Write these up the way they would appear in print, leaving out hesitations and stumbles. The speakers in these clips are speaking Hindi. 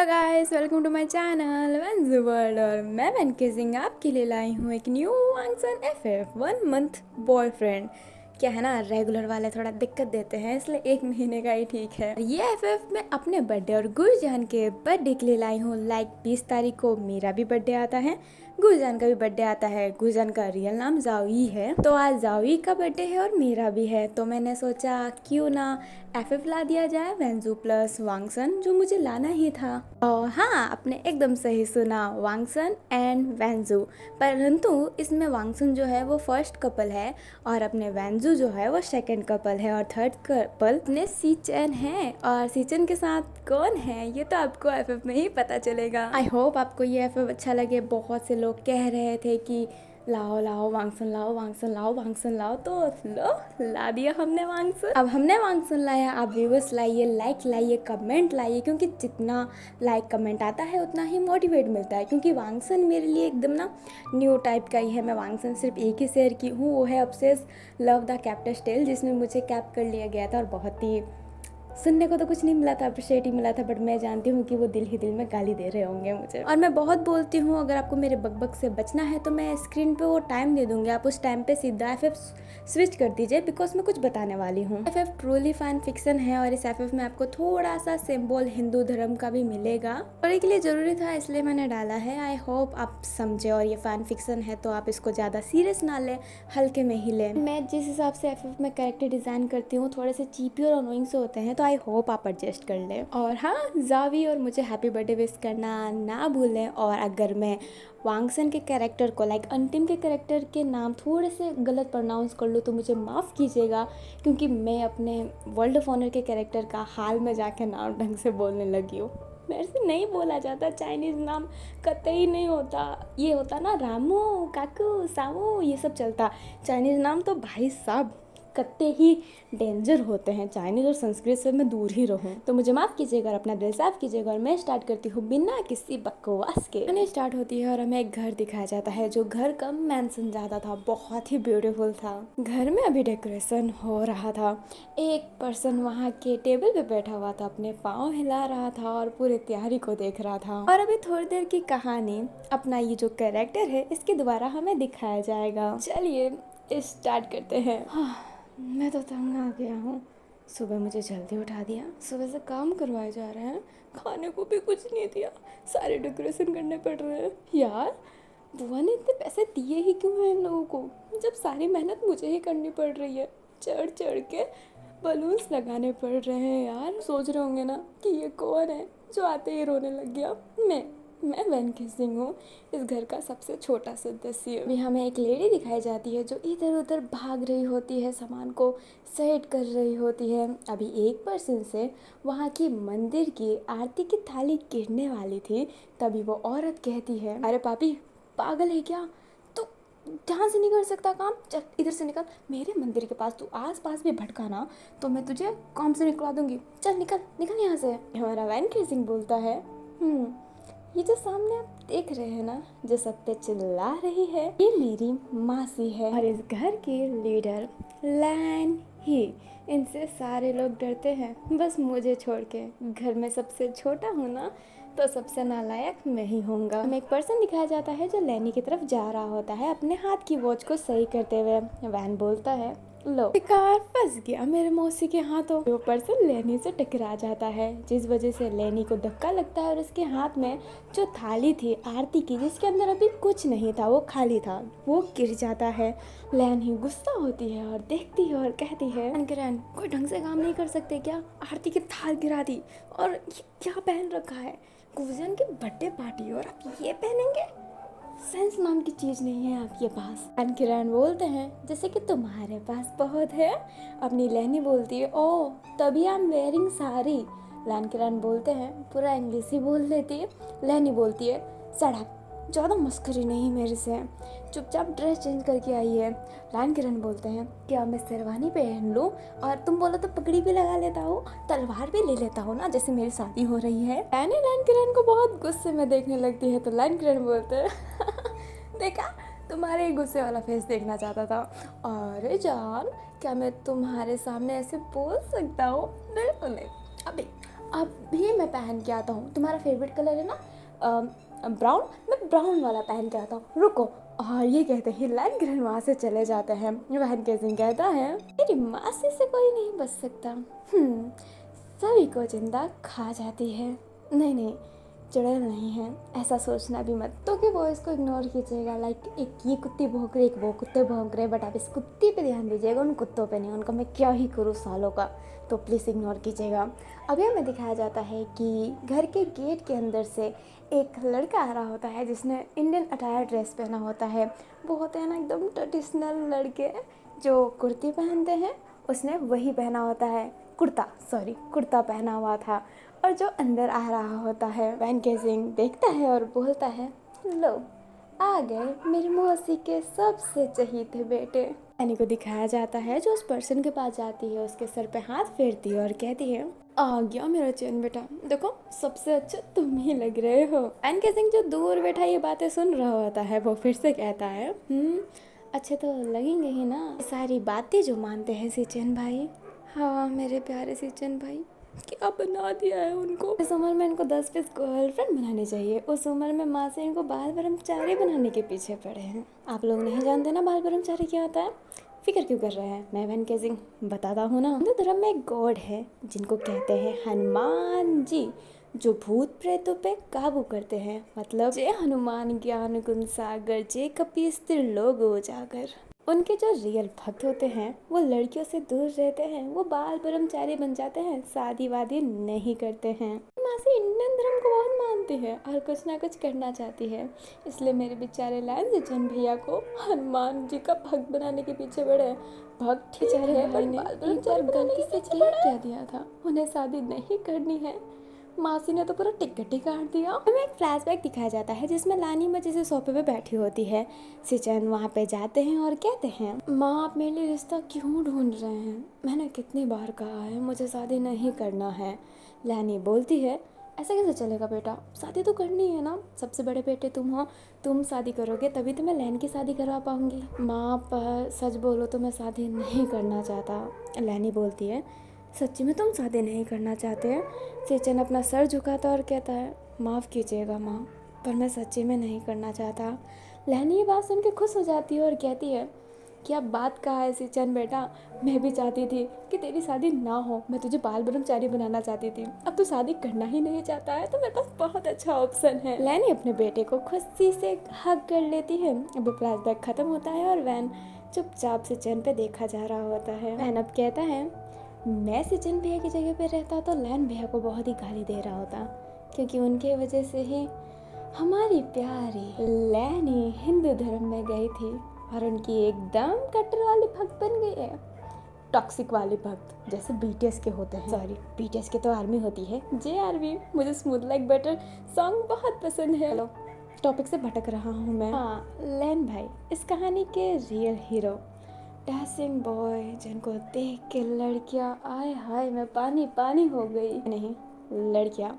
Guys, welcome to my channel वेंस वर्ल्ड। और मैं वेनके सिंह आपके लिए लाई हूँ एक न्यू वांगसन एफएफ 1 मंथ बॉयफ्रेंड। क्या है ना, रेगुलर वाले थोड़ा दिक्कत देते हैं, इसलिए 1 महीने का ही ठीक है। ये एफएफ मैं अपने बर्थडे और गुरजान के बर्थडे के लिए लाई हूँ। 20 तारीख को मेरा भी बर्थडे आता है, गुरजान का भी बर्थडे आता है। गुरजान का रियल नाम जावी है, तो आज जावी का बर्थडे है और मेरा भी है, तो मैंने सोचा क्यों ना एफएफ ला दिया जाए, वेंजू प्लस वांगसन, जो मुझे लाना ही था। और हाँ, आपने एकदम सही सुना, वांगसन एंड वेंजू। परंतु इसमें वांगसन जो है वो फर्स्ट कपल है और अपने वेंजू जो है वो सेकंड कपल है और थर्ड कपल अपने सीचन है। और सीचन के साथ कौन है ये तो आपको एफएफ में ही पता चलेगा। आई होप आपको ये एफएफ अच्छा लगे। बहुत से लोग कह रहे थे कि लाओ लाओ वांगसन लाओ, वांगसन लाओ, वांगसन लाओ, तो लो ला दिया हमने वांगसन। अब हमने वांगसन लाया, आप व्यूवर्स लाइए, लाइक लाइए, कमेंट लाइए, क्योंकि जितना लाइक कमेंट आता है उतना ही मोटिवेट मिलता है। क्योंकि वांगसन मेरे लिए एकदम ना न्यू टाइप का ही है। मैं वांगसन सिर्फ एक ही शेयर की हूँ, वो है ऑब्सेस लव द कैप्टस टेल, जिसमें मुझे कैप कर लिया गया था और बहुत ही सुनने को तो कुछ नहीं मिला था, अप्रिशिएट ही मिला था, बट मैं जानती हूँ कि वो दिल ही दिल में गाली दे रहे होंगे मुझे। और मैं बहुत बोलती हूँ, अगर आपको मेरे बकबक से बचना है तो मैं स्क्रीन पे वो टाइम दे दूँगी, आप उस टाइम पे सीधा एफएफ स्विच कर दीजिए, बिकॉज मैं कुछ बताने वाली हूँ। एफएफ ट्रूली फैन फिक्शन है और इस एफएफ में आपको थोड़ा सा सिंबल हिंदू धर्म का भी मिलेगा और एक लिए ज़रूरी था, इसलिए मैंने डाला है। आई होप आप समझे, और ये फैन फिक्शन है तो आप इसको ज़्यादा सीरियस ना लें, हल्के में ही लें। मैं जिस हिसाब से एफएफ में कैरेक्टर डिज़ाइन करती हूँ थोड़े से चीपी और अनोइंग से होते हैं, तो आई होप आप एडजस्ट कर लें। और हाँ, जावी और मुझे हैप्पी बर्थडे विश करना ना भूलें। और अगर मैं वांगसन के कैरेक्टर को अंतिम के कैरेक्टर के नाम थोड़े से गलत प्रोनाउंस कर लूँ तो मुझे माफ़ कीजिएगा, क्योंकि मैं अपने वर्ल्ड ऑफ ऑनर के कैरेक्टर का हाल में जाके नाम ढंग से बोलने लगी हूँ। मेरे से नहीं बोला जाता, चाइनीज़ नाम कतई नहीं होता। ये होता ना रामू, काकू, सामू, ये सब चलता। चाइनीज़ नाम तो भाई साहब कत्ते ही डेंजर होते हैं। चाइनीज़ और संस्कृत से मैं दूर ही रहूं, तो मुझे माफ़ कीजिएगा और अपना दिल साफ कीजिएगा। और मैं स्टार्ट करती हूँ बिना किसी बकवास के। मैंने स्टार्ट होती है और हमें एक घर दिखाया जाता है, जो घर का मैंसन ज़्यादा था, बहुत ही ब्यूटीफुल था। घर में अभी डेकोरेशन हो रहा था। एक पर्सन वहाँ के टेबल पे बैठा हुआ था, अपने पाँव हिला रहा था और पूरी तैयारी को देख रहा था। और अभी थोड़ी देर की कहानी अपना ये जो कैरेक्टर है इसके द्वारा हमें दिखाया जाएगा। चलिए स्टार्ट करते हैं। मैं तो तंग आ गया हूँ। सुबह मुझे जल्दी उठा दिया, सुबह से काम करवाए जा रहे हैं, खाने को भी कुछ नहीं दिया, सारे डेकोरेशन करने पड़ रहे हैं। यार, बुआ ने इतने पैसे दिए ही क्यों हैं इन लोगों को, जब सारी मेहनत मुझे ही करनी पड़ रही है। चढ़ चढ़ के बलून्स लगाने पड़ रहे हैं। यार, सोच रहे होंगे ना कि ये कौन है जो आते ही रोने लग गया। मैं वेनके सिंह हूँ, इस घर का सबसे छोटा सदस्य। अभी हमें एक लेडी दिखाई जाती है जो इधर उधर भाग रही होती है, सामान को सेट कर रही होती है। अभी एक पर्सन से वहाँ की मंदिर की आरती की थाली गिरने वाली थी, तभी वो औरत कहती है, अरे पापी, पागल है क्या तू, ध्यान से नहीं कर सकता काम, चल इधर से निकल। मेरे मंदिर के पास तू आस पास भी भटका ना तो मैं तुझे काम से निकला दूंगी, चल निकल निकल यहाँ से। हमारा वेनके सिंह बोलता है, ये जो सामने आप देख रहे हैं ना, जो सब पे चिल्ला रही है, ये मेरी मासी है और इस घर की लीडर लैन ही। इनसे सारे लोग डरते हैं, बस मुझे छोड़ के। घर में सबसे छोटा हूँ ना, तो सबसे नालायक मैं ही होऊंगा। हमें एक पर्सन दिखाया जाता है जो लैनी की तरफ जा रहा होता है, अपने हाथ की वॉच को सही करते हुए। वैन बोलता है, लो कार फंस गया मेरे मौसी के हाथों। वो पर्सन लेनी से टकरा जाता है, जिस वजह से लेनी को धक्का लगता है और उसके हाथ में जो थाली थी आरती की, जिसके अंदर अभी कुछ नहीं था, वो खाली था, वो गिर जाता है। लेनी गुस्सा होती है और देखती है और कहती है, किरण कोई ढंग से काम नहीं कर सकते क्या, आरती की थाल गिरा दी और ये क्या पहन रखा है, गुरजान की बर्थडे पार्टी और आप ये पहनेंगे, सेंस नाम की चीज़ नहीं है आपके पास। किरण बोलते हैं, जैसे कि तुम्हारे पास बहुत है। अपनी लहनी बोलती है, ओ तभी आई एम वेयरिंग साड़ी। किरण बोलते हैं, पूरा इंग्लिश ही बोल लेती है। लहनी बोलती है, सड़क ज़्यादा मस्करी नहीं मेरे से, चुपचाप ड्रेस चेंज करके आई है। किरण बोलते हैं, क्या मैं शेरवानी पहन लूँ और तुम बोलो तो पगड़ी भी लगा लेता हूँ, तलवार भी ले लेता हूँ ना, जैसे मेरी शादी हो रही है। किरण को बहुत गुस्से में देखने लगती है, तो किरण बोलते हैं, देखा, तुम्हारे गुस्से वाला फेस देखना चाहता था। अरे जान, क्या मैं तुम्हारे सामने ऐसे बोल सकता हूँ? बिल्कुल नहीं। अभी अभी मैं पहन के आता हूँ, तुम्हारा फेवरेट कलर है ना ब्राउन, मैं ब्राउन वाला पहन के आता हूँ, रुको। और ये कहते ही लैन ग्रहण वहाँ से चले जाते हैं। वैन केसिंग कहता है तेरी मासी से कोई नहीं बच सकता। सभी को जिंदा खा जाती है। नहीं नहीं, चुड़ैल नहीं है, ऐसा सोचना भी मत। तो कि वो इसको इग्नोर कीजिएगा, लाइक एक ये कुत्ती भौंक रही, एक वो कुत्ते भौंक रहे, बट आप इस कुत्ती पे ध्यान दीजिएगा, उन कुत्तों पे नहीं। उनका मैं क्या ही करूँ सालों का, तो प्लीज़ इग्नोर कीजिएगा। अभी हमें दिखाया जाता है कि घर के गेट के अंदर से एक लड़का आ रहा होता है जिसने इंडियन अटायर ड्रेस पहना होता है। वो होते हैं ना एकदम ट्रेडिशनल लड़के जो कुर्ती पहनते हैं, उसने वही पहना होता है, कुर्ता पहना हुआ था। और जो अंदर आ रहा होता है, वैन केसिंग देखता है और बोलता है लो आ गए मेरी मौसी के सबसे चहीते बेटे। एनी को दिखाया जाता है जो उस पर्सन के पास जाती है, उसके सर पे हाथ फेरती है और कहती है आ गया मेरा चैन बेटा, देखो सबसे अच्छे तुम ही लग रहे हो। वैन केसिंग जो दूर बैठा ये बातें सुन रहा होता है, वो फिर से कहता है अच्छे तो लगेंगे ही ना सारी बातें जो मानते हैं सिचन भाई। हाँ मेरे प्यारे सिचन भाई, क्या बना दिया है उनको। इस उम्र में इनको 10-20 गर्लफ्रेंड बनानी चाहिए, उस उम्र में माँ से इनको बाल ब्रह्मचारी बनाने के पीछे पड़े हैं। आप लोग नहीं जानते ना बाल ब्रह्मचारी क्या होता है, फिक्र क्यों कर रहे हैं, मैं वैन केसिंग बताता हूँ ना। हिंदू धर्म में एक गॉड है जिनको कहते हैं हनुमान जी, जो भूत प्रेतों पे काबू करते हैं। मतलब जय हनुमान ज्ञान गुण सागर, जय कपीस त्रिलोक उजागर। उनके जो रियल भक्त होते हैं वो लड़कियों से दूर रहते हैं, वो बाल ब्रह्मचारी बन जाते हैं, शादी वादी नहीं करते हैं। मासी इंडियन धर्म को बहुत मानती है और कुछ ना कुछ करना चाहती है, इसलिए मेरे बेचारे लाइन सिचन भैया को हनुमान जी का भक्त बनाने के पीछे पड़े। भक्त बेचारे है पर बाल ब्रह्मचारी गलती से क्या दिया था, उन्हें शादी नहीं करनी है। मासी ने तो पूरा टिकट ही काट दिया। हमें एक फ्लैशबैक दिखाया जाता है जिसमें लानी माँ जैसे सोफे पे बैठी होती है। सिचन वहाँ पे जाते हैं और कहते हैं माँ आप मेरे लिए रिश्ता क्यों ढूंढ रहे हैं, मैंने कितनी बार कहा है मुझे शादी नहीं करना है। लानी बोलती है ऐसा कैसे चलेगा बेटा, शादी तो करनी है ना, सबसे बड़े बेटे तुम हो, तुम शादी करोगे तभी तो मैं लैन की शादी करवा पाऊंगी। माँ पर सच बोलो तो मैं शादी नहीं करना चाहता। लैनी बोलती है सच्ची में तुम शादी नहीं करना चाहते हैं। सिचन अपना सर झुकाता और कहता है माफ़ कीजिएगा माँ, पर मैं सच्ची में नहीं करना चाहता। लैनी ये बात सुन के खुश हो जाती है और कहती है क्या बात कहा है सिचन बेटा, मैं भी चाहती थी कि तेरी शादी ना हो, मैं तुझे बाल ब्रह्मचारी बनाना चाहती थी, अब तू शादी करना ही नहीं चाहता है तो मेरे पास बहुत अच्छा ऑप्शन है। लैनी अपने बेटे को खुशी से हग कर लेती है। अब फ्लैशबैक खत्म होता है और वैन चुपचाप सिचन पे देखा जा रहा होता है। वैन अब कहता है मैं सिचन भैया की जगह पे रहता तो लैन भैया को बहुत ही गाली दे रहा होता, क्योंकि उनके वजह से ही हमारी प्यारी लैनी हिंदू धर्म में गई थी और उनकी एकदम कट्टर वाली भक्त बन गई है, टॉक्सिक वाली भक्त जैसे बीटीएस के होते हैं। सॉरी बीटीएस के तो आर्मी होती है, JRV। मुझे स्मूथ लाइक बटर सॉन्ग बहुत पसंद है। चलो टॉपिक से भटक रहा हूँ मैं। हाँ लैन भाई इस कहानी के रियल हीरो, डैशिंग बॉय जिनको देख के लड़कियां आए हाय मैं पानी पानी हो गई, नहीं लड़कियां।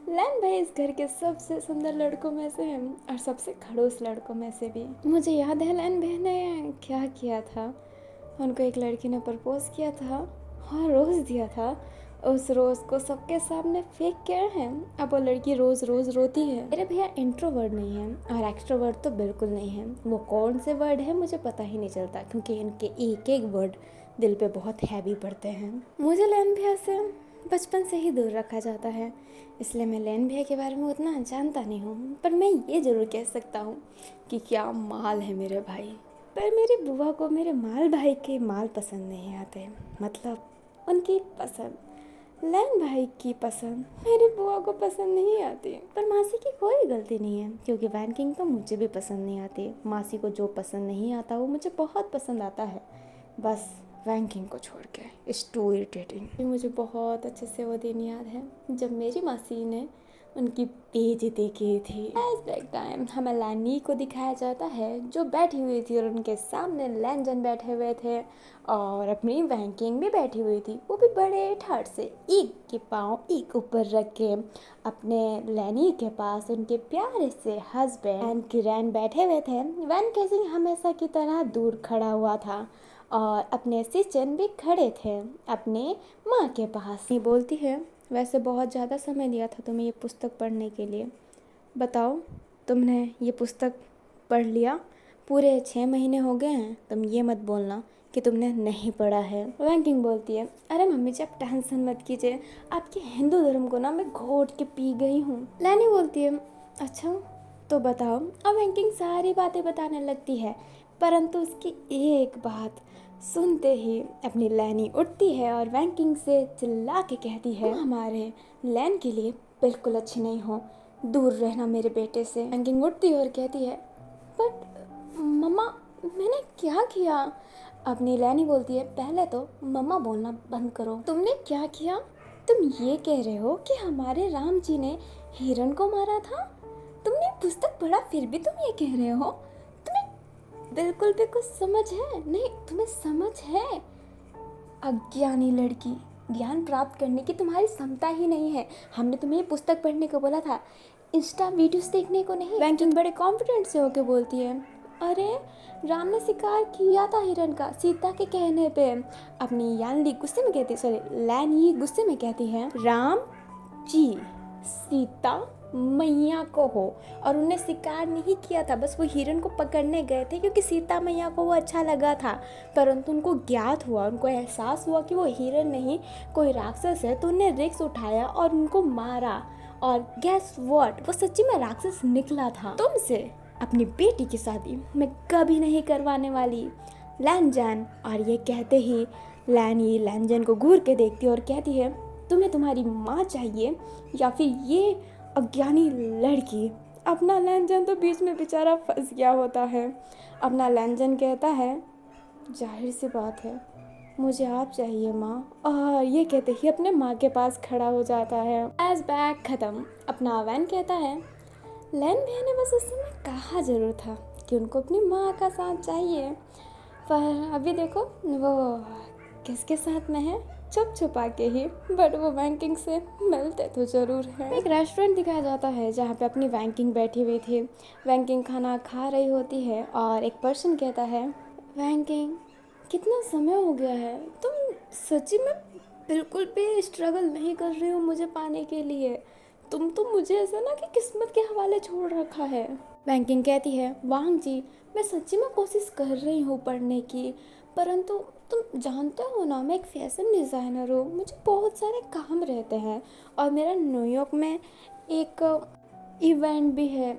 लैन भाई इस घर के सबसे सुंदर लड़कों में से हैं और सबसे खड़ूस लड़कों में से भी। मुझे याद है लैन भाई ने क्या किया था, उनको एक लड़की ने प्रपोज किया था और रोज़ दिया था, उस रोज़ को सबके सामने फेंक के हैं। अब वो लड़की रोज़ रोज़ रोती है। मेरे भैया इंट्रोवर्ड नहीं है और एक्सट्रोवर्ड तो बिल्कुल नहीं है, वो कौन से वर्ड है मुझे पता ही नहीं चलता, क्योंकि इनके एक एक वर्ड दिल पे बहुत हैवी पड़ते हैं। मुझे लैन भैया से बचपन से ही दूर रखा जाता है, इसलिए मैं लैन भैया के बारे में उतना जानता नहीं हूँ, पर मैं ये ज़रूर कह सकता हूँ कि क्या माल है मेरे भाई। पर मेरी बुआ को मेरे माल भाई के माल पसंद नहीं आते, मतलब उनकी पसंद लैन भाई की पसंद मेरी बुआ को पसंद नहीं आती। पर मासी की कोई गलती नहीं है, क्योंकि वैन किंग तो मुझे भी पसंद नहीं आती। मासी को जो पसंद नहीं आता वो मुझे बहुत पसंद आता है, बस वैन किंग को छोड़ के। It's too irritating. मुझे बहुत अच्छे से वो दिन याद है जब मेरी मासी ने उनकी बेइज्जती की थी। फ्लैशबैक टाइम हमें लैनी को दिखाया जाता है जो बैठी हुई थी और उनके सामने लैनजन बैठे हुए थे और अपनी वैंकिंग भी बैठी हुई थी, वो भी बड़े ठाट से एक के पाँव एक ऊपर रख के अपने लैनी के पास उनके प्यारे से हस्बैंड एंड किरण बैठे हुए थे। वैन केसिंग हमेशा की तरह दूर खड़ा हुआ था और अपने सिचन भी खड़े थे अपने माँ के पास। ये बोलती है वैसे बहुत ज़्यादा समय लिया था तुम्हें ये पुस्तक पढ़ने के लिए। बताओ, तुमने ये पुस्तक पढ़ लिया? पूरे 6 महीने हो गए हैं। तुम ये मत बोलना कि तुमने नहीं पढ़ा है। वैंकिंग बोलती है, अरे मम्मी जी आप टेंशन मत कीजिए, आपके हिंदू धर्म को ना मैं घोट के पी गई हूँ। लैनी बोलती है, अच्छा तो बताओ। अब वैंकिंग सारी बातें बताने लगती है, परंतु उसकी एक बात सुनते ही अपनी लैनी उठती है और वैंकिंग से चिल्ला के कहती है, हमारे लैन के लिए बिल्कुल अच्छी नहीं हो, दूर रहना मेरे बेटे से। वैंकिंग उठती है और कहती है, बट मम्मा मैंने क्या किया? अपनी लैनी बोलती है, पहले तो मम्मा बोलना बंद करो। तुमने क्या किया? तुम ये कह रहे हो कि हमारे राम जी ने हिरण को मारा था? तुमने पुस्तक पढ़ा फिर भी तुम ये कह रहे हो? तुम्हें बिल्कुल भी कुछ समझ है? नहीं, तुम्हें समझ है? अज्ञानी लड़की, ज्ञान प्राप्त करने की तुम्हारी क्षमता ही नहीं है। हमने तुम्हें ये पुस्तक पढ़ने को बोला था, इंस्टा वीडियोस देखने को नहीं। वैंकिंग बड़े कॉन्फिडेंट से होके बोलती है, अरे राम ने शिकार किया था हिरण का सीता के कहने पे। अपनी यानली गुस्से में कहती, सॉरी लैनी गुस्से में कहती है, राम जी सीता मैया को हो और उन्हें शिकार नहीं किया था, बस वो हिरण को पकड़ने गए थे क्योंकि सीता मैया को वो अच्छा लगा था। परंतु उनको ज्ञात हुआ, उनको एहसास हुआ कि वो हिरण नहीं कोई राक्षस है, तो उन्हें रिस्क उठाया और उनको मारा। और गेस व्हाट, वो सच्ची में राक्षस निकला था। तुमसे अपनी बेटी की शादी मैं कभी नहीं करवाने वाली, लैनजैन। और ये कहते ही लैनी लैनजैन को घूर के देखती है और कहती है, तुम्हें तुम्हारी माँ चाहिए या फिर ये अज्ञानी लड़की? अपना लैनजैन तो बीच में बेचारा फंस गया होता है। अपना लैनजैन कहता है, जाहिर सी बात है मुझे आप चाहिए माँ। ये कहते ही अपने माँ के पास खड़ा हो जाता है। फ्लैशबैक खत्म। अपना वैन कहता है, लैन भैया ने बस उस समय कहा जरूर था कि उनको अपनी माँ का साथ चाहिए, पर अभी देखो वो किसके साथ में है, छुप छुपा के ही, बट वो वैंकिंग से मिलते तो ज़रूर हैं। एक रेस्टोरेंट दिखाया जाता है जहाँ पे अपनी वैंकिंग बैठी हुई थी। वैंकिंग खाना खा रही होती है और एक पर्सन कहता है, वैंकिंग कितना समय हो गया है, तुम सच्ची में बिल्कुल भी स्ट्रगल नहीं कर रही हो मुझे पाने के लिए। तुम तो मुझे ऐसा ना कि किस्मत के हवाले छोड़ रखा है। वैंकिंग कहती है, वांग जी मैं सच्ची में कोशिश कर रही हूँ पढ़ने की, परंतु तुम जानते हो ना मैं एक फैशन डिज़ाइनर हूँ, मुझे बहुत सारे काम रहते हैं और मेरा न्यूयॉर्क में एक इवेंट भी है।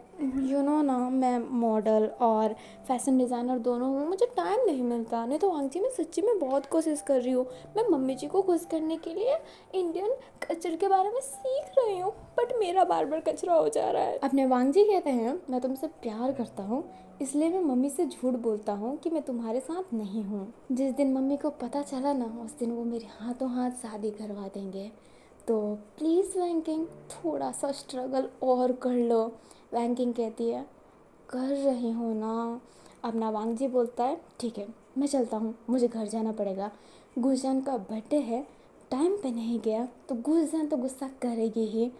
ना मैं मॉडल और फैशन डिज़ाइनर दोनों हूँ, मुझे टाइम नहीं मिलता। नहीं तो वांग जी मैं सच्ची में बहुत कोशिश कर रही हूँ, मैं मम्मी जी को खुश करने के लिए इंडियन कल्चर के बारे में सीख रही हूँ, बट मेरा बार बार कचरा हो जा रहा है। अपने वांग जी कहते हैं, मैं तुमसे प्यार करता हूँ इसलिए मैं मम्मी से झूठ बोलता हूँ कि मैं तुम्हारे साथ नहीं हूँ। जिस दिन मम्मी को पता चला ना, उस दिन वो मेरे हाथों हाथ शादी करवा देंगे। तो प्लीज़ वैंकिंग थोड़ा सा स्ट्रगल और कर लो। वैंकिंग कहती है, कर रही हूँ ना। अपना वांग जी बोलता है, ठीक है मैं चलता हूँ, मुझे घर जाना पड़ेगा, गुलजान का बर्थडे है, टाइम पे नहीं गया तो गुलजान तो गुस्सा करेगी ही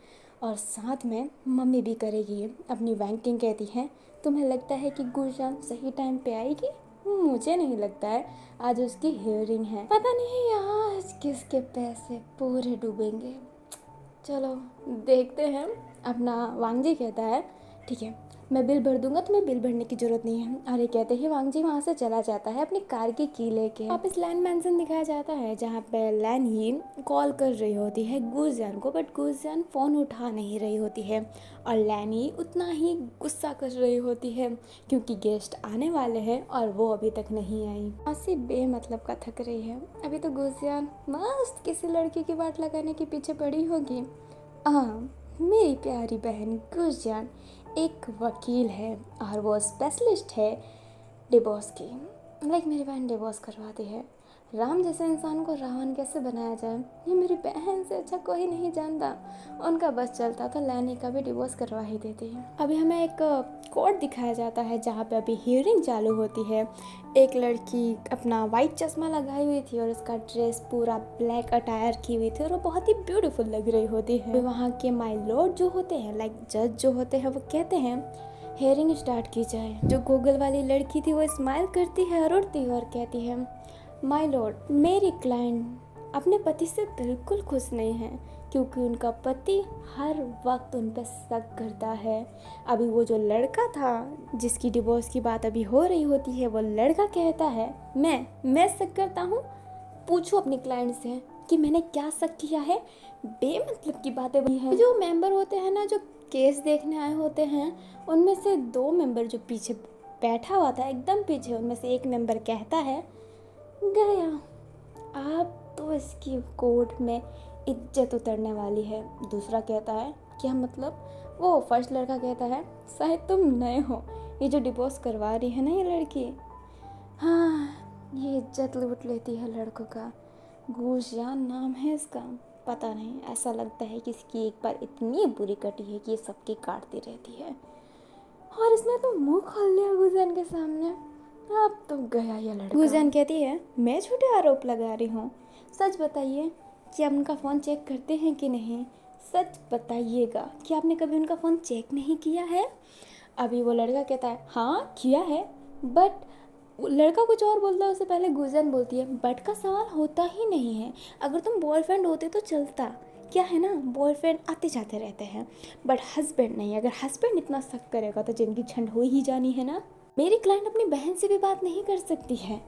और साथ में मम्मी भी करेगी। अपनी वैंकिंग कहती है, तुम्हें लगता है कि गुलजान सही टाइम पे आएगी? मुझे नहीं लगता है, आज उसकी हियरिंग है, पता नहीं आज किसके पैसे पूरे डूबेंगे। चलो देखते हैं। अपना वांग जी कहता है, ठीक है मैं बिल भर दूंगा, तुम्हें बिल भरने की जरूरत नहीं है। और ये कहते ही वांग जी वहाँ से चला जाता है अपनी कार की की लेके। वापस लैन मैंसन दिखाया जाता है जहाँ पे लैन ही कॉल कर रही होती है गुलजान को, बट गुलजान फ़ोन उठा नहीं रही होती है और लैन ही उतना ही गुस्सा कर रही होती है क्योंकि गेस्ट आने वाले हैं और वो अभी तक नहीं आई। आसी बेमतलब का थक रही है। अभी तो गुलजान मस्त किसी लड़की की वाट लगाने के पीछे पड़ी होगी। मेरी प्यारी बहन गुलजान एक वकील है और वो स्पेशलिस्ट है डिवोर्स की। मेरी बहन डिवोर्स करवाती है। राम जैसे इंसान को रावण कैसे बनाया जाए ये मेरी बहन से अच्छा कोई नहीं जानता। उनका बस चलता तो लैनी का भी डिवोर्स करवा ही देती है। अभी हमें एक कोर्ट दिखाया जाता है जहाँ पे अभी हियरिंग चालू होती है। एक लड़की अपना वाइट चश्मा लगाई हुई थी और उसका ड्रेस पूरा ब्लैक अटायर की हुई थी और वो बहुत ही ब्यूटीफुल लग रही होती है। वहाँ के माय लॉर्ड जो होते हैं जज जो होते हैं वो कहते हैं हियरिंग स्टार्ट की जाए। जो गूगल वाली लड़की थी वो स्माइल करती है और उड़ती है और कहती है, माय लॉर्ड मेरी क्लाइंट अपने पति से बिल्कुल खुश नहीं है क्योंकि उनका पति हर वक्त उन पर शक करता है। अभी वो जो लड़का था जिसकी डिवोर्स की बात अभी हो रही होती है, वो लड़का कहता है मैं शक करता हूँ। पूछो अपने क्लाइंट से कि मैंने क्या शक किया है। बेमतलब की बातें बनी हैं। जो मेंबर होते हैं ना, जो केस देखने आए होते हैं, उनमें से 2 मेंबर जो पीछे बैठा हुआ था एकदम पीछे, उनमें से एक मेंबर कहता है गया, अब तो इसकी कोर्ट में इज्जत उतरने वाली है। दूसरा कहता है क्या मतलब? वो फर्स्ट लड़का कहता है शायद तुम नए हो, ये जो डिवोर्स करवा रही है ना ये लड़की, हाँ ये इज्जत लूट लेती है लड़कों का। गुजियान नाम है इसका। पता नहीं, ऐसा लगता है कि इसकी एक बार इतनी बुरी कटी है कि ये सबकी काटती रहती है। और इसने तो मुंह खोल लिया गुजियान के सामने। अब तो गया ये लड़का। गुजियान कहती है मैं झूठे आरोप लगा रही हूँ, सच बताइए कि आप उनका फ़ोन चेक करते हैं कि नहीं। सच बताइएगा कि आपने कभी उनका फ़ोन चेक नहीं किया है। अभी वो लड़का कहता है हाँ किया है, बट लड़का कुछ और बोलता है, उससे पहले गुजियान बोलती है बट का सवाल होता ही नहीं है। अगर तुम बॉयफ्रेंड होते तो चलता, क्या है ना, बॉयफ्रेंड आते जाते रहते हैं, बट हस्बैंड नहीं। अगर हस्बैंड इतना सख्त करेगा तो जिनकी झंड हो ही जानी है ना। मेरी क्लाइंट अपनी बहन से भी बात नहीं कर सकती है,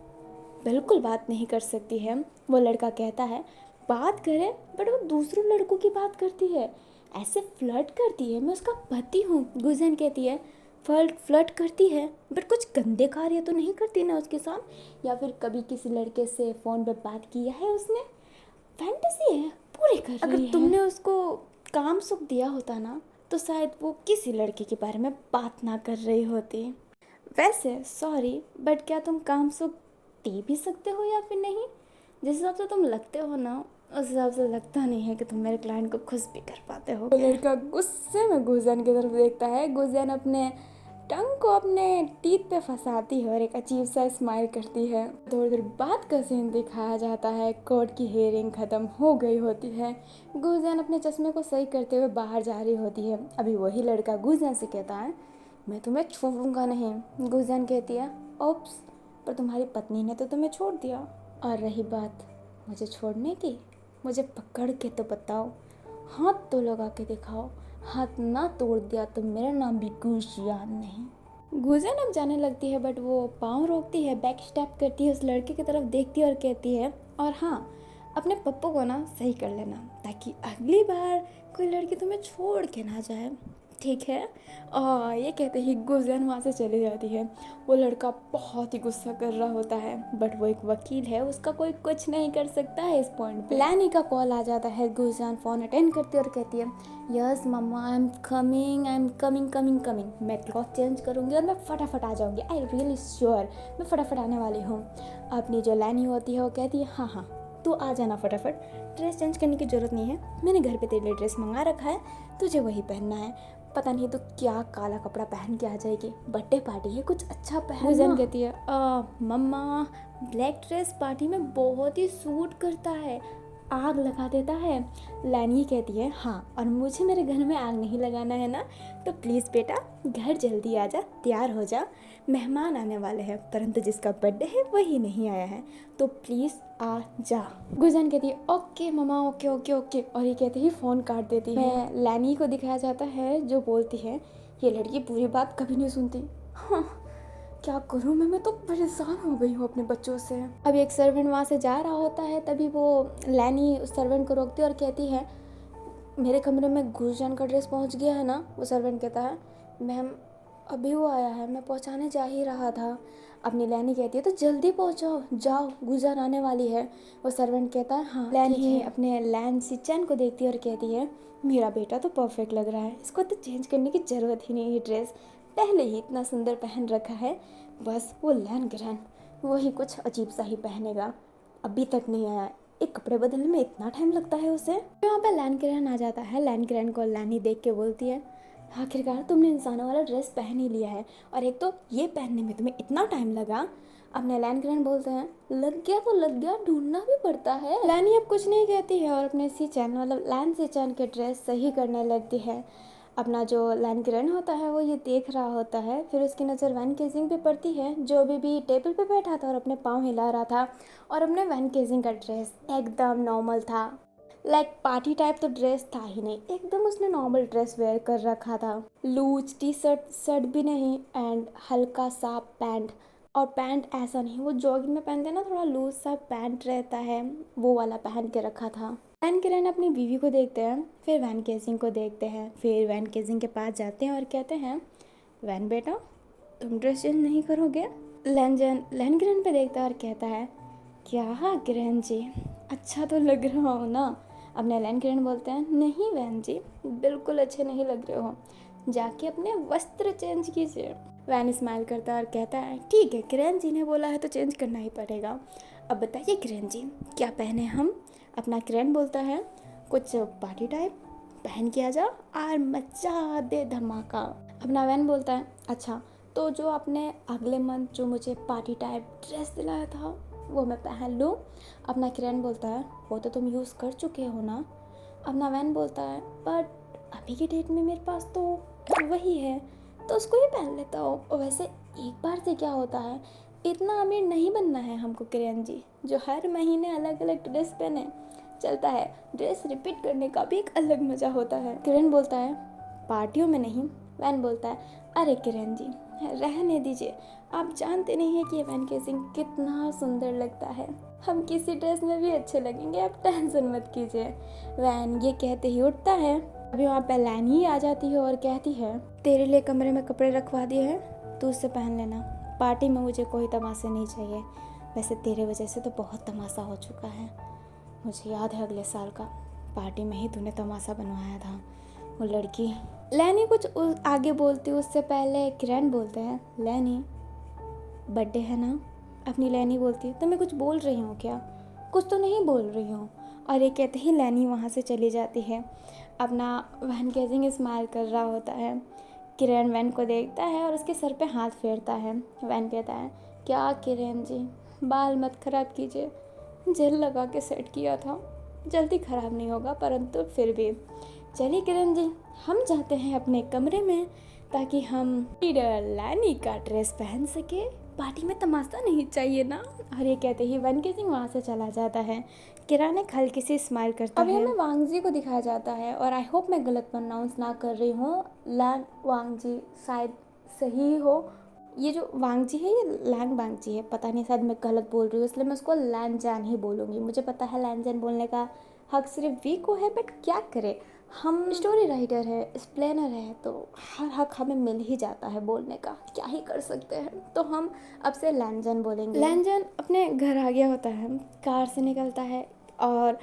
बिल्कुल बात नहीं कर सकती है। वो लड़का कहता है बात करे, बट वो दूसरों लड़कों की बात करती है, ऐसे फ्लर्ट करती है। मैं उसका पति हूँ। गुजियान कहती है फ्लर्ट करती है बट कुछ गंदे कार्य तो नहीं करती ना उसके साथ, या फिर कभी किसी लड़के से फ़ोन पे बात किया है उसने। फैंटेसी है पूरी कर रही है। अगर तुमने उसको काम सुख दिया होता ना तो शायद वो किसी लड़के के बारे में बात ना कर रही होती। वैसे सॉरी, बट क्या तुम काम सुख दे भी सकते हो या फिर नहीं? जिस हिसाब से तुम लगते हो ना, उस हिसाब से लगता नहीं है कि तुम मेरे क्लाइंट को खुश भी कर पाते हो। लड़का गुस्से में गुजियान की तरफ देखता है। गुजियान अपने टंग को अपने टीथ पे फंसाती है और एक अजीब सा स्माइल करती है। थोड़ी देर बाद का सीन दिखाया जाता है। कोर्ट की हियरिंग ख़त्म हो गई होती है। गुजियान अपने चश्मे को सही करते हुए बाहर जा रही होती है। अभी वही लड़का गुजियान से कहता है मैं तुम्हें छोड़ूंगा नहीं। गुजियान कहती है ओप्स, पर तुम्हारी पत्नी ने तो तुम्हें छोड़ दिया। और रही बात मुझे छोड़ने की, मुझे पकड़ के तो बताओ, हाथ तो लगा के दिखाओ। हाथ ना तोड़ दिया तो मेरा नाम भी गुजियान नहीं। गुजियान अब जाने लगती है, बट वो पाँव रोकती है, बैक स्टेप करती है, उस लड़के की तरफ देखती है और कहती है और हाँ, अपने पप्पू को ना सही कर लेना ताकि अगली बार कोई लड़की तुम्हें छोड़ के ना जाए, ठीक है। और ये कहते ही गुजियान वहाँ से चली जाती है। वो लड़का बहुत ही गुस्सा कर रहा होता है, बट वो एक वकील है, उसका कोई कुछ नहीं कर सकता है इस पॉइंट पे। लैनी का कॉल आ जाता है। गुजियान फ़ोन अटेंड करती है और कहती है yes mama, I am coming. मैं क्लॉथ चेंज करूँगी और मैं फटाफट आ जाऊँगी, आई रियली श्योर, मैं फटाफट आने वाली हूँ। अपनी जो लैनी होती है वो कहती है हाँ तू आ जाना फटाफट, ड्रेस चेंज करने की ज़रूरत नहीं है, मैंने घर पे तेरे लिए ड्रेस मंगा रखा है, तुझे वही पहनना है। पता नहीं तो क्या काला कपड़ा पहन के आ जाएगी, बर्थडे पार्टी है, कुछ अच्छा पहन। गुजियान कहती है मम्मा ब्लैक ड्रेस पार्टी में बहुत ही सूट करता है, आग लगा देता है। लैनी कहती है हाँ, और मुझे मेरे घर में आग नहीं लगाना है ना, तो प्लीज़ बेटा घर जल्दी आ जा, तैयार हो जा, मेहमान आने वाले हैं, परंतु जिसका बर्थडे है वही नहीं आया है, तो प्लीज़ आ जा। गुजियान कहती है ओके मम्मा, ओके ओके ओके, और ये कहते ही फ़ोन काट देती है। लैनी को दिखाया जाता है जो बोलती है ये लड़की पूरी बात कभी नहीं सुनती। हाँ क्या करूँ मैं तो परेशान हो गई हूँ अपने बच्चों से। अभी एक सर्वेंट वहाँ से जा रहा होता है, तभी वो लैनी उस सर्वेंट को रोकती है और कहती है मेरे कमरे में गुजियान का ड्रेस पहुँच गया है ना। वो सर्वेंट कहता है मैम अभी वो आया है, मैं पहुँचाने जा ही रहा था। अपनी लैनी कहती है तो जल्दी पहुँचाओ, जाओ गुजियान आने वाली है। वो सर्वेंट कहता है हाँ। लैनी अपने लैन सिचन को देखती है और कहती है मेरा बेटा तो परफेक्ट लग रहा है, इसको तो चेंज करने की ज़रूरत ही नहीं है, ड्रेस पहले ही इतना सुंदर पहन रखा है, बस वो लैन ग्रैन वही कुछ अजीब सा ही पहनेगा, अभी तक नहीं आया। एक कपड़े बदलने में इतना टाइम लगता है उसे। वहाँ पे लैन ग्रैन आ जाता है। लैन ग्रैन को लैनी देख के बोलती है आखिरकार तुमने इंसानों वाला ड्रेस पहन ही लिया है, और एक तो ये पहनने में तुम्हें इतना टाइम लगा। अपने लैन ग्रैन बोलते हैं लग गया तो लग गया, ढूंढना भी पड़ता है। लैनी अब कुछ नहीं कहती है और अपने सिचन मतलब लैन सिचन के ड्रेस सही करने लगती है। अपना जो लैन ग्रैन होता है वो ये देख रहा होता है, फिर उसकी नज़र वैन केजिंग पे पड़ती है जो अभी भी टेबल पे बैठा था और अपने पाँव हिला रहा था, और अपने वैन केजिंग का ड्रेस एकदम नॉर्मल था। लाइक पार्टी टाइप तो ड्रेस था ही नहीं, एकदम उसने नॉर्मल ड्रेस वेयर कर रखा था। लूज टी शर्ट शर्ट भी नहीं एंड हल्का सा पैंट, और पैंट ऐसा नहीं वो जॉगिंग में पहनते हैं ना, थोड़ा लूज सा पैंट रहता है, वो वाला पहन के रखा था। वैन किरण अपनी बीवी को देखते हैं, फिर वैन केसिंग को देखते हैं, फिर वैन केसिंग के पास जाते हैं और कहते हैं, वैन बेटा तुम ड्रेस चेंज नहीं करोगे? लैन किरण पे देखता है और कहता है, क्या किरण जी, अच्छा तो लग रहा हो ना? अपने लैन किरण बोलते हैं, नहीं वैन जी बिल्कुल अच्छे नहीं लग रहे हो, जाके अपने वस्त्र चेंज कीजिए। वैन स्माइल करता है और कहता है, ठीक है किरण जी ने बोला है तो चेंज करना ही पड़ेगा। अब बताइए किरण जी क्या पहने हम? अपना किरण बोलता है, कुछ पार्टी टाइप पहन के आ जा और मचा दे धमाका। अपना वैन बोलता है, अच्छा तो जो आपने अगले मंथ जो मुझे पार्टी टाइप ड्रेस दिलाया था वो मैं पहन लूँ? अपना किरण बोलता है, वो तो तुम यूज़ कर चुके हो ना? अपना वैन बोलता है, बट अभी की डेट में मेरे पास तो वही है तो उसको ही पहन लेता हो। और वैसे एक बार से क्या होता है, इतना अमीर नहीं बनना है हमको किरण जी जो हर महीने अलग अलग ड्रेस पहने। चलता है, ड्रेस रिपीट करने का भी एक अलग मज़ा होता है। किरण बोलता है, पार्टियों में नहीं। वैन बोलता है, अरे किरण जी रहने दीजिए, आप जानते नहीं हैं कि वैन केसिंग कितना सुंदर लगता है, हम किसी ड्रेस में भी अच्छे लगेंगे, आप टेंशन मत कीजिए। वैन ये कहते ही उठता है। अभी वहाँ पे लैन ही आ जाती है और कहती है, तेरे लिए कमरे में कपड़े रखवा दिए हैं, तू उससे पहन लेना, पार्टी में मुझे कोई तमाशा नहीं चाहिए। वैसे तेरे वजह से तो बहुत तमाशा हो चुका है, मुझे याद है अगले साल का पार्टी में ही तूने तमाशा बनवाया था वो लड़की। लैनी कुछ आगे बोलती उससे पहले किरण बोलते हैं, लैनी बर्थडे है ना? अपनी लैनी बोलती है, तो मैं कुछ बोल रही हूँ क्या? कुछ तो नहीं बोल रही हूँ। और ये कहते ही लैनी वहाँ से चली जाती है। अपना वैन केसिंग स्माइल कर रहा होता है। किरण वैन को देखता है और उसके सर पे हाथ फेरता है। वैन कहता है, क्या किरण जी बाल मत ख़राब कीजिए, जेल लगा के सेट किया था, जल्दी ख़राब नहीं होगा, परंतु फिर भी चलिए किरण जी हम जाते हैं अपने कमरे में ताकि हम लैनी का ड्रेस पहन सके, पार्टी में तमाशा नहीं चाहिए ना। और ये कहते ही वैन केसिंग वहाँ से चला जाता है। किरण एक हल्की सी स्माइल करता है। अभी हमें वांगजी को दिखाया जाता है और आई होप मैं गलत प्रोनाउंस ना कर रही हूँ, लैन वांगजी शायद सही हो। ये जो वांगजी है ये लैंग वांगजी है, पता नहीं शायद मैं गलत बोल रही हूँ, इसलिए मैं उसको लैन जैन ही बोलूँगी। मुझे पता है लैन जैन बोलने का हक सिर्फ वी को है, बट क्या करें, हम स्टोरी राइटर है, एक्सप्लेनर है, तो हर हक हमें मिल ही जाता है बोलने का, क्या ही कर सकते हैं। तो हम अब से लैंजन बोलेंगे। लैंजन अपने घर आ गया होता है, कार से निकलता है और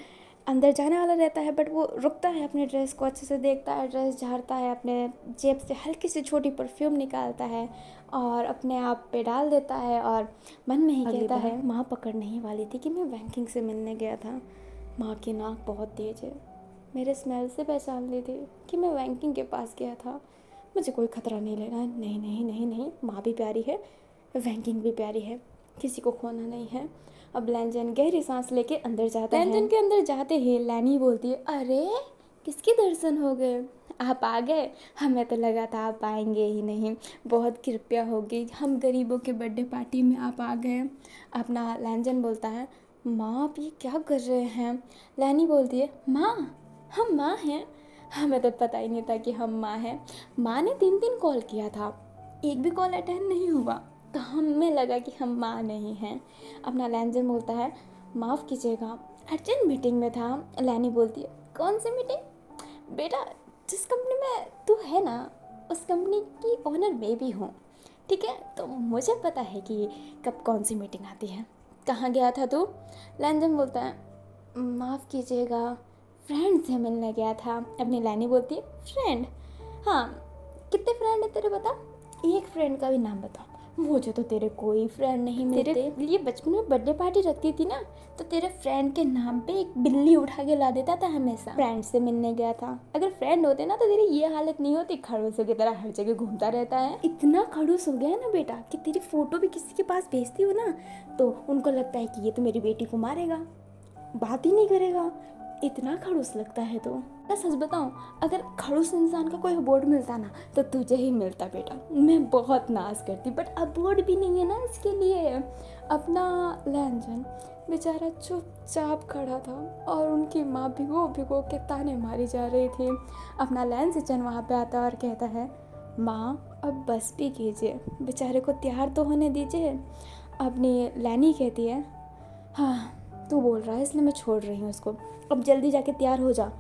अंदर जाने वाला रहता है, बट वो रुकता है, अपने ड्रेस को अच्छे से देखता है, ड्रेस झाड़ता है, अपने जेब से हल्की सी छोटी परफ्यूम निकालता है और अपने आप पे डाल देता है और मन में ही कहता है, माँ पकड़ने ही वाली थी कि मैं बैंकिंग से मिलने गया था, माँ की नाक बहुत तेज है, मेरे स्मेल से पहचान ली थी कि मैं बैंकिंग के पास गया था, मुझे कोई खतरा नहीं लेना है। नहीं नहीं नहीं नहीं, माँ भी प्यारी है, बैंकिंग भी प्यारी है, किसी को खोना नहीं है। अब लैंजन गहरी सांस लेके अंदर जाता है। लैंजन के अंदर जाते ही लैनी बोलती है, अरे किसके दर्शन हो गए, आप आ गए, हमें तो लगा था आप आएंगे ही नहीं, बहुत कृपया होगी, हम गरीबों के बर्थडे पार्टी में आप आ गए। अपना लैंजन बोलता है, माँ आप ये क्या कर रहे हैं? लैनी बोलती है, माँ हम माँ हैं, हमें तो पता ही नहीं था कि हम माँ हैं, माँ ने 3 कॉल किया था, एक भी कॉल अटेंड नहीं हुआ, तो हमें लगा कि हम माँ नहीं हैं। अपना लैंजन बोलता है, माफ़ कीजिएगा अर्जेंट मीटिंग में था। लैनी बोलती है, कौन सी मीटिंग? बेटा जिस कंपनी में तू है ना उस कंपनी की ओनर मैं भी हूँ, ठीक है, तो मुझे पता है कि कब कौन सी मीटिंग आती है। कहाँ गया था तू? लैंजन बोलता है, माफ़ कीजिएगा फ्रेंड से मिलने गया था। अपनी लैनी बोलती है, फ्रेंड? हाँ, कितने फ्रेंड है तेरे बता, एक फ्रेंड का भी नाम बता। मुझे तो तेरे कोई फ्रेंड नहीं मिलते। तेरे लिए बचपन में बर्थडे पार्टी रखती थी ना, तो तेरे फ्रेंड के नाम पे एक बिल्ली उठा के ला देता था हमेशा। फ्रेंड से मिलने गया था, अगर फ्रेंड होते ना तो तेरी ये हालत नहीं होती, खड़ूसों की तरह हर जगह घूमता रहता है। इतना खड़ूस हो गया है ना बेटा कि तेरी फोटो भी किसी के पास भेजती हो ना तो उनको लगता है कि ये तो मेरी बेटी को मारेगा, बात ही नहीं करेगा, इतना खड़ूस लगता है तो। मैं सच बताऊं, अगर खड़ूस इंसान का कोई अवार्ड मिलता ना तो तुझे ही मिलता बेटा। मैं बहुत नाज करती, बट अवार्ड भी नहीं है ना इसके लिए। अपना लैंजन बेचारा चुपचाप खड़ा था और उनकी माँ भिगो भिगो के ताने मारी जा रही थी। अपना लैंसचन वहाँ पे आता और कहता है, माँ अब बस भी कीजिए, बेचारे को तैयार तो होने दीजिए। अपनी लैनी कहती है, हाँ तू बोल रहा है इसलिए मैं छोड़ रही हूँ उसको, अब जल्दी जाके तैयार हो जा,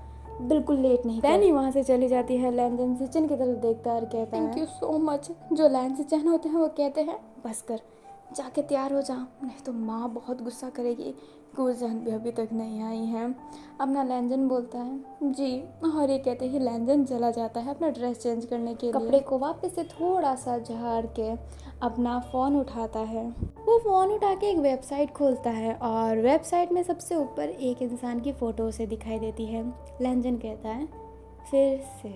बिल्कुल लेट नहीं। लैनी वहाँ से चली जाती है। लैंजन सिचन की तरफ देखता है और कहता है, थैंक यू सो मच। जो लैंसचन होते हैं वो कहते हैं, बस कर, जाके तैयार हो जा, नहीं तो माँ बहुत गुस्सा करेगी। गुलजन भी अभी तक नहीं आई है। अपना लैंजन बोलता है जी, और ये कहते ही लैंजन चला जाता है अपना ड्रेस चेंज करने के लिए। कपड़े को वापस से थोड़ा सा झाड़ के अपना फ़ोन उठाता है। वो फ़ोन उठा के एक वेबसाइट खोलता है और वेबसाइट में सबसे ऊपर एक इंसान की फ़ोटो उसे दिखाई देती है। लैंजन कहता है, फिर से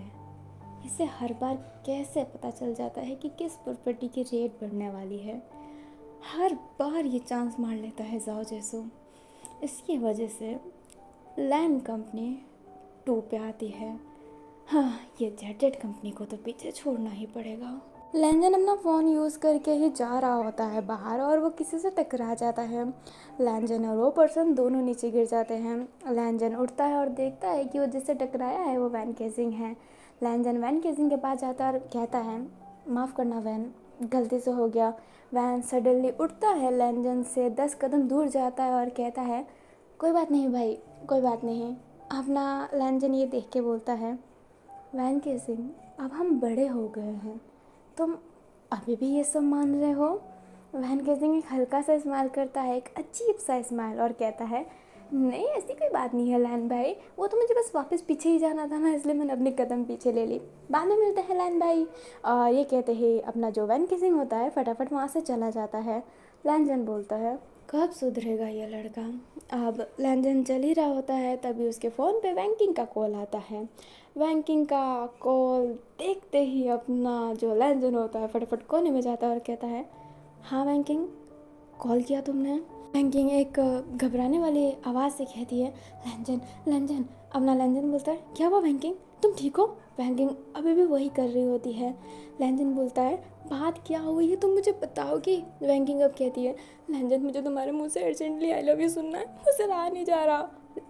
इसे हर बार कैसे पता चल जाता है कि किस प्रॉपर्टी की रेट बढ़ने वाली है। हर बार ये चांस मार लेता है जाओ जैसो। इसकी वजह से लैंड कंपनी टूट पे आती है। हाँ, ये जेटेड कंपनी को तो पीछे छोड़ना ही पड़ेगा। लैंजन अपना फ़ोन यूज़ करके ही जा रहा होता है बाहर और वो किसी से टकरा जाता है। लैंजन और वो पर्सन दोनों नीचे गिर जाते हैं। लैंजन उठता है और देखता है कि वो जिससे टकराया है वो वैन केसिंग है। लैंजन वैन केसिंग के पास जाता है और कहता है, माफ़ करना वैन, गलती से हो गया। वैन सडनली उठता है, लैंजन से 10 कदम दूर जाता है और कहता है, कोई बात नहीं भाई, कोई बात नहीं। अपना लैंजन ये देख के बोलता है, वैन केसिंग, अब हम बड़े हो गए हैं, तुम अभी भी ये सब मान रहे हो? वैन केसिंग एक हल्का सा स्माइल करता है, एक अजीब सा स्माइल, और कहता है, नहीं ऐसी कोई बात नहीं है लैन भाई, वो तो मुझे बस वापस पीछे ही जाना था ना, इसलिए मैंने अपने कदम पीछे ले ली, बाद में मिलते हैं लैन भाई। और ये कहते ही अपना जो वैन केसिंग होता है फटाफट वहाँ से चला जाता है। लैंजन बोलता है, कब सुधरेगा ये लड़का। अब लैंजन चल ही रहा होता है, तभी उसके फ़ोन पे बैंकिंग का कॉल आता है। बैंकिंग का कॉल देखते ही अपना जो लैंजन होता है फटाफट कोने में जाता है और कहता है, हाँ बैंकिंग, कॉल किया तुमने? बैंकिंग एक घबराने वाली आवाज़ से कहती है, लैंजन लैंजन। अपना लैंजन बोलता है, क्या हुआ बैंकिंग, तुम ठीक हो? बैंकिंग अभी भी वही कर रही होती है। लैंजन बोलता है, बात क्या हुई है तुम मुझे बताओगी? बैंकिंग अब कहती है, लैंजन मुझे तुम्हारे मुंह से अर्जेंटली आई लव यू सुनना है, मुझसे रहा नहीं जा रहा।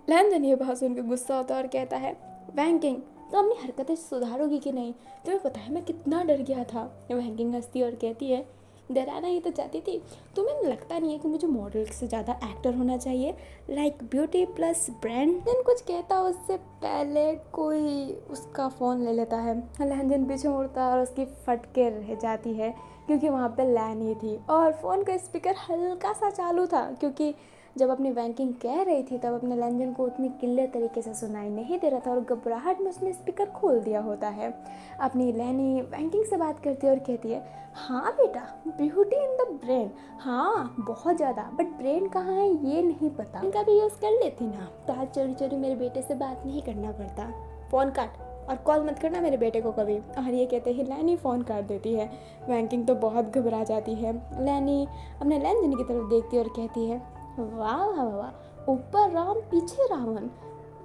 लैंजन ये बात सुन के गुस्सा होता है और कहता है, बैंकिंग तो अपनी हरकतें सुधारोगी कि नहीं? तुम्हें पता है मैं कितना डर गया था। बैंकिंग हंसती और कहती है, डराना ही तो चाहती थी, तुम्हें लगता नहीं है कि मुझे मॉडल से ज़्यादा एक्टर होना चाहिए, लाइक ब्यूटी प्लस ब्रांड? लैंजन कुछ कहता उससे पहले कोई उसका फ़ोन ले लेता है। लैंजन पीछे मुड़ता है और उसकी फट के रह जाती है क्योंकि वहाँ पे लैन ही थी और फ़ोन का स्पीकर हल्का सा चालू था, क्योंकि जब अपनी बैंकिंग कह रही थी तब अपने लैंजन को उतनी क्लियर तरीके से सुनाई नहीं दे रहा था और घबराहट में उसने स्पीकर खोल दिया होता है। अपनी लैनी बैंकिंग से बात करती है और कहती है, हाँ बेटा, ब्यूटी इन द ब्रेन, हाँ बहुत ज़्यादा, बट ब्रेन कहाँ है ये नहीं पता। इनका भी यूज़ कर लेती ना, तो आज चोरी चोरी मेरे बेटे से बात नहीं करना पड़ता। फ़ोन काट और कॉल मत करना मेरे बेटे को कभी। और ये कहते ही लैनी फ़ोन काट देती है। बैंकिंग तो बहुत घबरा जाती है। लैनी अपने लैंजन की तरफ देखती है और कहती है, वाह वाह वाह, ऊपर राम पीछे रावण,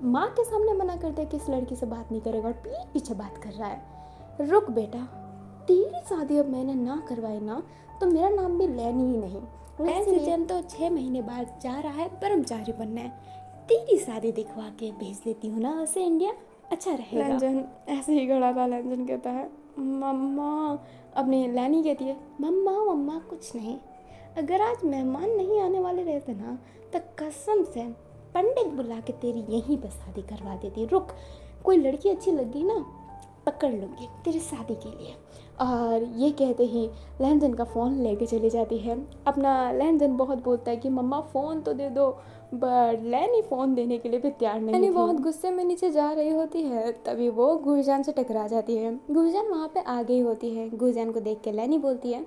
माँ के सामने मना कर दे कि इस लड़की से बात नहीं करेगा और पीठ पीछे बात कर रहा है। रुक बेटा, तेरी शादी अब मैंने ना करवाई ना तो मेरा नाम भी लैनी ही नहीं। लैंसचन तो 6 महीने बाद जा रहा है ब्रह्मचारी बनना है, तेरी शादी दिखवा के भेज देती हूँ ना उसे इंडिया, अच्छा रहेगा। लैंजन ऐसे ही खड़ा था। लैंजन कहता है, मम्मा। अपनी लैनी कहती है, मम्मा मम्मा कुछ नहीं, अगर आज मेहमान नहीं आने वाले रहते ना तो कसम से पंडित बुला के तेरी यहीं पर शादी करवा देती। रुक, कोई लड़की अच्छी लग गई ना पकड़ लूँगी तेरी शादी के लिए। और ये कहते ही लैंजन का फ़ोन लेके चली जाती है। अपना लैंजन बहुत बोलता है कि मम्मा फ़ोन तो दे दो, बट लैनी फ़ोन देने के लिए भी तैयार नहीं थी। लैनी बहुत गुस्से में नीचे जा रही होती है, तभी वो गुरजान से टकरा जाती है। गुरजान वहाँ पे आ गई होती है। गुरजान को देख के लैनी बोलती है,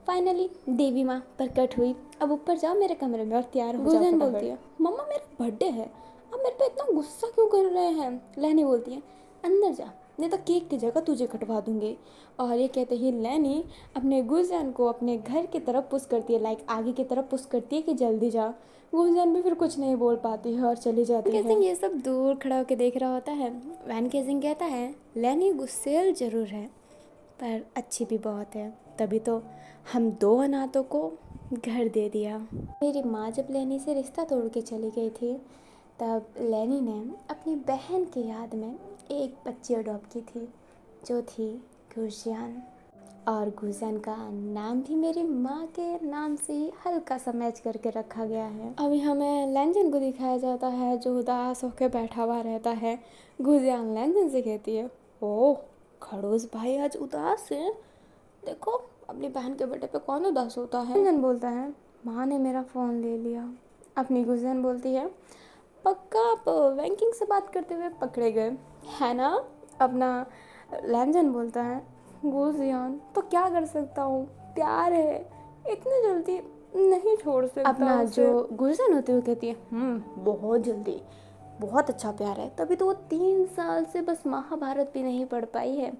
फाइनली देवी माँ प्रकट हुई, अब ऊपर जाओ मेरे कमरे में और तैयार हो जाओ। गुरजान बोलती है, मम्मा मेरा बर्थडे है, अब मेरे पे इतना गुस्सा क्यों कर रहे हैं? लैनी बोलती है, अंदर जा, नहीं तो केक की जगह तुझे कटवा दूंगी। और ये कहते ही लैनी अपने गुलजान को अपने घर की तरफ पुश करती है, लाइक आगे की तरफ पुश करती है कि जल्दी जा। गुलजान भी फिर कुछ नहीं बोल पाती है और चली जाती है। केसिंग ये सब दूर खड़ा होकर देख रहा होता है। वैन केसिंग कहता है लैनी गुस्सेल जरूर है पर अच्छी भी बहुत है, तभी तो हम 2 अनाथों को घर दे दिया। मेरी माँ जब लैनी से रिश्ता तोड़ के चली गई थी तब लैनी ने अपनी बहन की याद में एक बच्ची अडॉप्ट की थी जो थी गुरजान। और गुरजान का नाम भी मेरी माँ के नाम से ही हल्का सा मैच करके रखा गया है। अभी हमें लैंजन को दिखाया जाता है जो उदास होकर बैठा हुआ रहता है। गुरजान लैंजन से कहती है ओह खड़ूस भाई आज उदास है, देखो अपनी बहन के बर्थडे पे कौन उदास होता है। लैंजन बोलता है माँ ने मेरा फ़ोन ले लिया। अपनी गुरजान बोलती है पक्का आप बैंकिंग से बात करते हुए पकड़े गए है ना। अपना लैंजन बोलता है गुरजान तो क्या कर सकता हूँ, प्यार है इतनी जल्दी नहीं छोड़ सकता। अपना जो गुरजान होती है वो कहती है बहुत जल्दी, बहुत अच्छा प्यार है, तभी तो वो 3 साल से बस महाभारत भी नहीं पढ़ पाई है,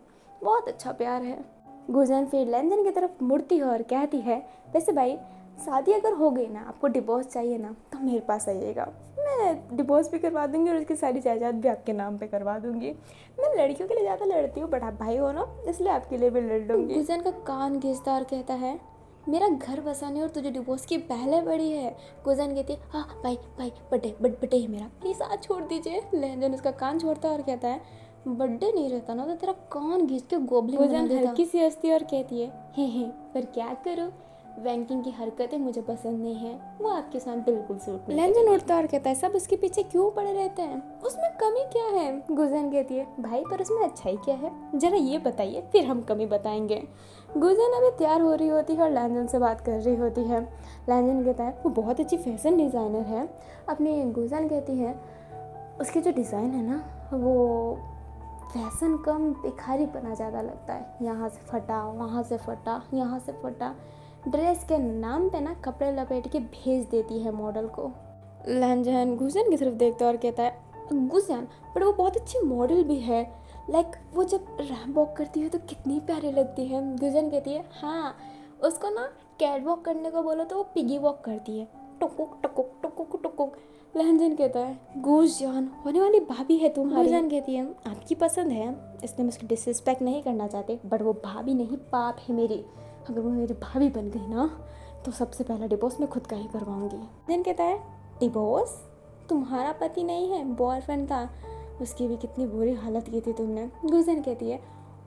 बहुत अच्छा प्यार है। गुरजान फिर लैंजन की तरफ मुड़ती है और कहती है वैसे भाई शादी अगर हो गई ना, आपको डिवोर्स चाहिए ना तो मेरे पास आइएगा, मैं डिवोर्स भी करवा दूंगी और उसकी सारी जायदाद भी आपके नाम पे करवा दूंगी। मैं लड़कियों के लिए ज़्यादा लड़ती हूँ बट आप भाई हो ना इसलिए आपके लिए भी लड़ लूँगी। गुरजान का कान घिसता और कहता है मेरा घर बसाने और तुझे डिवोर्स की पहले बड़ी है। गुरजान कहती है हाँ भाई भाई बर्थडे है मेरा, प्लीज़ आज छोड़ दीजिए। लैंजन उसका कान छोड़ता है और कहता है बर्थडे नहीं रहता ना तो तेरा कान घिस के गोबलिन बना देता। हल्की सी हंसती और कहती है हे पर क्या करूँ, बैंकिंग की हरकतें मुझे पसंद नहीं है, वो आपके साथ बिल्कुल सूट नहीं। लैंजन उठता और कहता है सब उसके पीछे क्यों पड़े रहते हैं, उसमें कमी क्या है। गुरजान कहती है भाई पर उसमें अच्छाई क्या है, जरा ये बताइए फिर हम कमी बताएंगे। गुरजान अभी तैयार हो रही होती है और लैंजन से बात कर रही होती है। लैंजन कहता है वो बहुत अच्छी फैशन डिज़ाइनर है। अपनी गुरजान कहती है उसकी जो डिज़ाइन है ना वो फैशन कम भिखारीपना ज़्यादा लगता है, यहाँ से फटा वहाँ से फटा यहाँ से फटा, ड्रेस के नाम पे ना कपड़े लपेट के भेज देती है मॉडल को। लैंजन गुरजान की तरफ देखता है और कहता है गुरजान बट वो बहुत अच्छी मॉडल भी है, लाइक वो जब रैंप वॉक करती है तो कितनी प्यारी लगती है। गुरजान कहती है हाँ उसको ना कैट वॉक करने को बोलो तो वो पिगी वॉक करती है, टुकुक टुकुक टुकुक टुकुक। लैंजन कहता है गुरजान होने वाली भाभी है तुम्हारी। गुरजान कहती है आपकी पसंद है इसलिए मैं उसकी डिसरिस्पेक्ट नहीं करना चाहती बट वो भाभी नहीं पाप है मेरी, अगर वो मेरी भाभी बन गई ना तो सबसे पहला डिवोर्स मैं खुद का ही करवाऊंगी। लैंजन कहता है डिवोर्स, तुम्हारा पति नहीं है बॉयफ्रेंड था, उसकी भी कितनी बुरी हालत की थी तुमने। गुरजान कहती है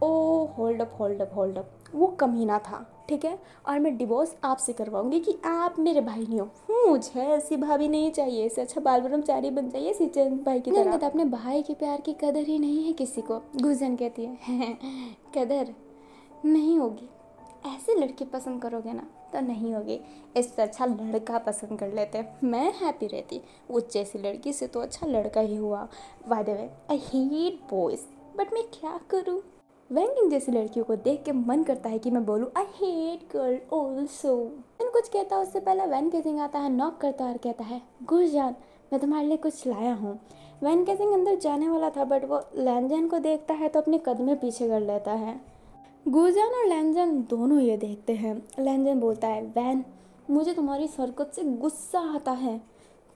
ओ होल्ड अप वो कमीना था ठीक है, और मैं डिवोर्स आपसे करवाऊंगी कि आप मेरे भाई नहीं हो, मुझे ऐसी भाभी नहीं चाहिए, इससे अच्छा बाल ब्रह्मचारी बन जाइए सिचन भाई की तरह। अपने भाई के प्यार की कदर ही नहीं है किसी को। गुरजान कहती है कदर नहीं होगी, ऐसे लड़की पसंद करोगे ना तो नहीं होगी, इससे अच्छा लड़का पसंद कर लेते, मैं हैप्पी रहती, वो जैसी लड़की से तो अच्छा लड़का ही हुआ। By the way I hate boys but मैं क्या करूँ, वैंगिंग जैसी लड़कियों को देख के मन करता है कि मैं बोलूँ आई हेट गर्ल ऑल्सो। कुछ कहता है उससे पहले वैन केसिंग आता है, नॉक करता है और कहता है गुरजान मैं तुम्हारे लिए कुछ लाया हूँ। वैन केसिंग अंदर जाने वाला था बट वो लैंजन को देखता है तो अपने कदम पीछे कर लेता है। गुरजान और लैंजन दोनों ये देखते हैं। लैंजन बोलता है वैन मुझे तुम्हारी हरकत से गुस्सा आता है,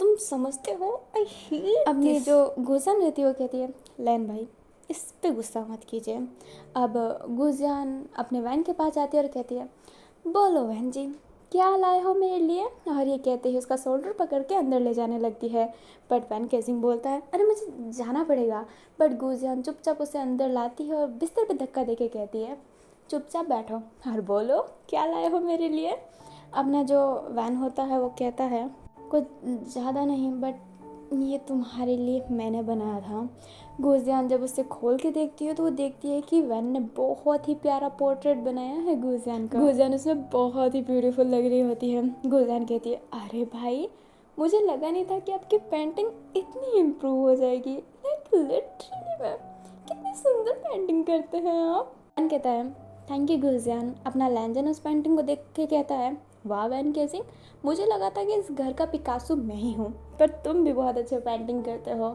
तुम समझते हो आई हेट। अपनी जो गुरजान रहती है वो कहती है लैन भाई इस पे गुस्सा मत कीजिए। अब गुरजान अपने वैन के पास जाती है और कहती है बोलो वैन जी क्या लाए हो मेरे लिए, और ये कहते ही उसका शोल्डर पकड़ के अंदर ले जाने लगती है बट वैन केसिंग बोलता है अरे मुझे जाना पड़ेगा, बट गुरजान चुपचाप उसे अंदर लाती है और बिस्तर पे धक्का देके कहती है चुपचाप बैठो और बोलो क्या लाए हो मेरे लिए। अपना जो वैन होता है वो कहता है कुछ ज़्यादा नहीं बट ये तुम्हारे लिए मैंने बनाया था। गुरजान जब उसे खोल के देखती है तो वो देखती है कि वैन ने बहुत ही प्यारा पोर्ट्रेट बनाया है गुरजान का। गुरजान उसमें बहुत ही ब्यूटीफुल लग रही होती है। गुरजान कहती है अरे भाई मुझे लगा नहीं था कि आपकी पेंटिंग इतनी इम्प्रूव हो जाएगी, लाइक लिटरली मैम कितनी सुंदर पेंटिंग करते हैं आप। वैन कहता है थैंक यू गुरजान। अपना लैंजन उस पेंटिंग को देख के कहता है वाह वैन केसिंग मुझे लगा था कि इस घर का पिकासो मैं ही हूँ पर तुम भी बहुत अच्छे पेंटिंग करते हो।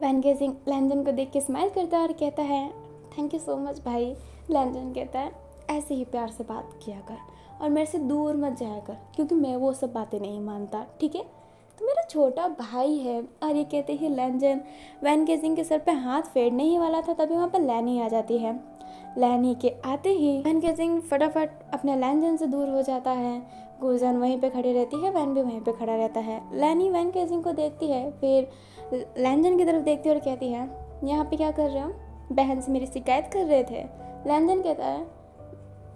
वैन केसिंग लैंजन को देख के स्माइल करता है और कहता है थैंक यू सो मच भाई। लैंजन कहता है ऐसे ही प्यार से बात किया कर और मेरे से दूर मत जाया कर, क्योंकि मैं वो सब बातें नहीं मानता, ठीक है। तो मेरा छोटा भाई है। और ये कहते ही लैंजन वैन गेजिंग के सर पे हाथ फेरने ही वाला था, तभी वहाँ पर लैनी आ जाती है। लैनी के आते ही वैन गेजिंग फटाफट अपने लैंजन से दूर हो जाता है। गुजन वहीं पे खड़ी रहती है, वैन भी वहीं पे खड़ा रहता है। लैनी वैन गेजिंग को देखती है, फिर लैंजन की तरफ देखती है और कहती है यहाँ पे क्या कर रहे हो, बहन से मेरी शिकायत कर रहे थे। लैंजन कहता है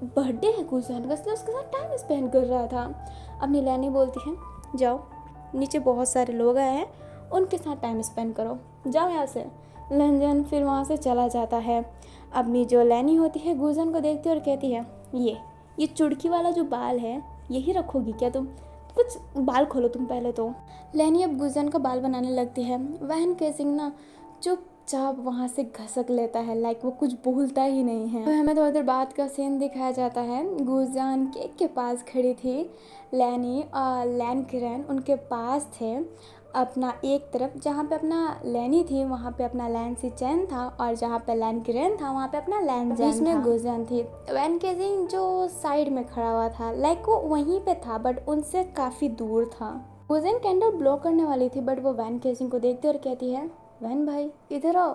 बर्थडे है गुजन का, इसलिए उसके साथ टाइम स्पेंड कर रहा था। अपनी लैनी बोलती है जाओ, नीचे बहुत सारे लोग आए हैं, उनके साथ टाइम स्पेंड करो, जाओ यहाँ से। लैंजन फिर वहाँ से चला जाता है। अपनी जो लैनी होती है गुजन को देखती है और कहती है ये चुड़की वाला जो बाल है यही रखोगी क्या तुम, कुछ बाल खोलो तुम पहले तो। लैनी अब गुजन का बाल बनाने लगती है। वैन केसिंग ना चुपचाप वहाँ से घसक लेता है, लाइक वो कुछ बोलता ही नहीं है। तो हमें थोड़ी देर बाद का सीन दिखाया जाता है। गुजन केक के पास खड़ी थी, लैनी और लैन किरण उनके पास थे। अपना एक तरफ जहाँ पे अपना लैनी थी वहाँ पे अपना लैन सिचेन था, और जहाँ पे लैन किरण था वहाँ पे अपना लैन जैन में गुजन थी। वैन केजिंग जो साइड में खड़ा हुआ था, लाइक वो वहीं पे था बट उनसे काफ़ी दूर था। गुजन कैंडल ब्लो करने वाली थी, बट वो वैन केजिंग को देखती और कहती है वैन भाई इधर आओ,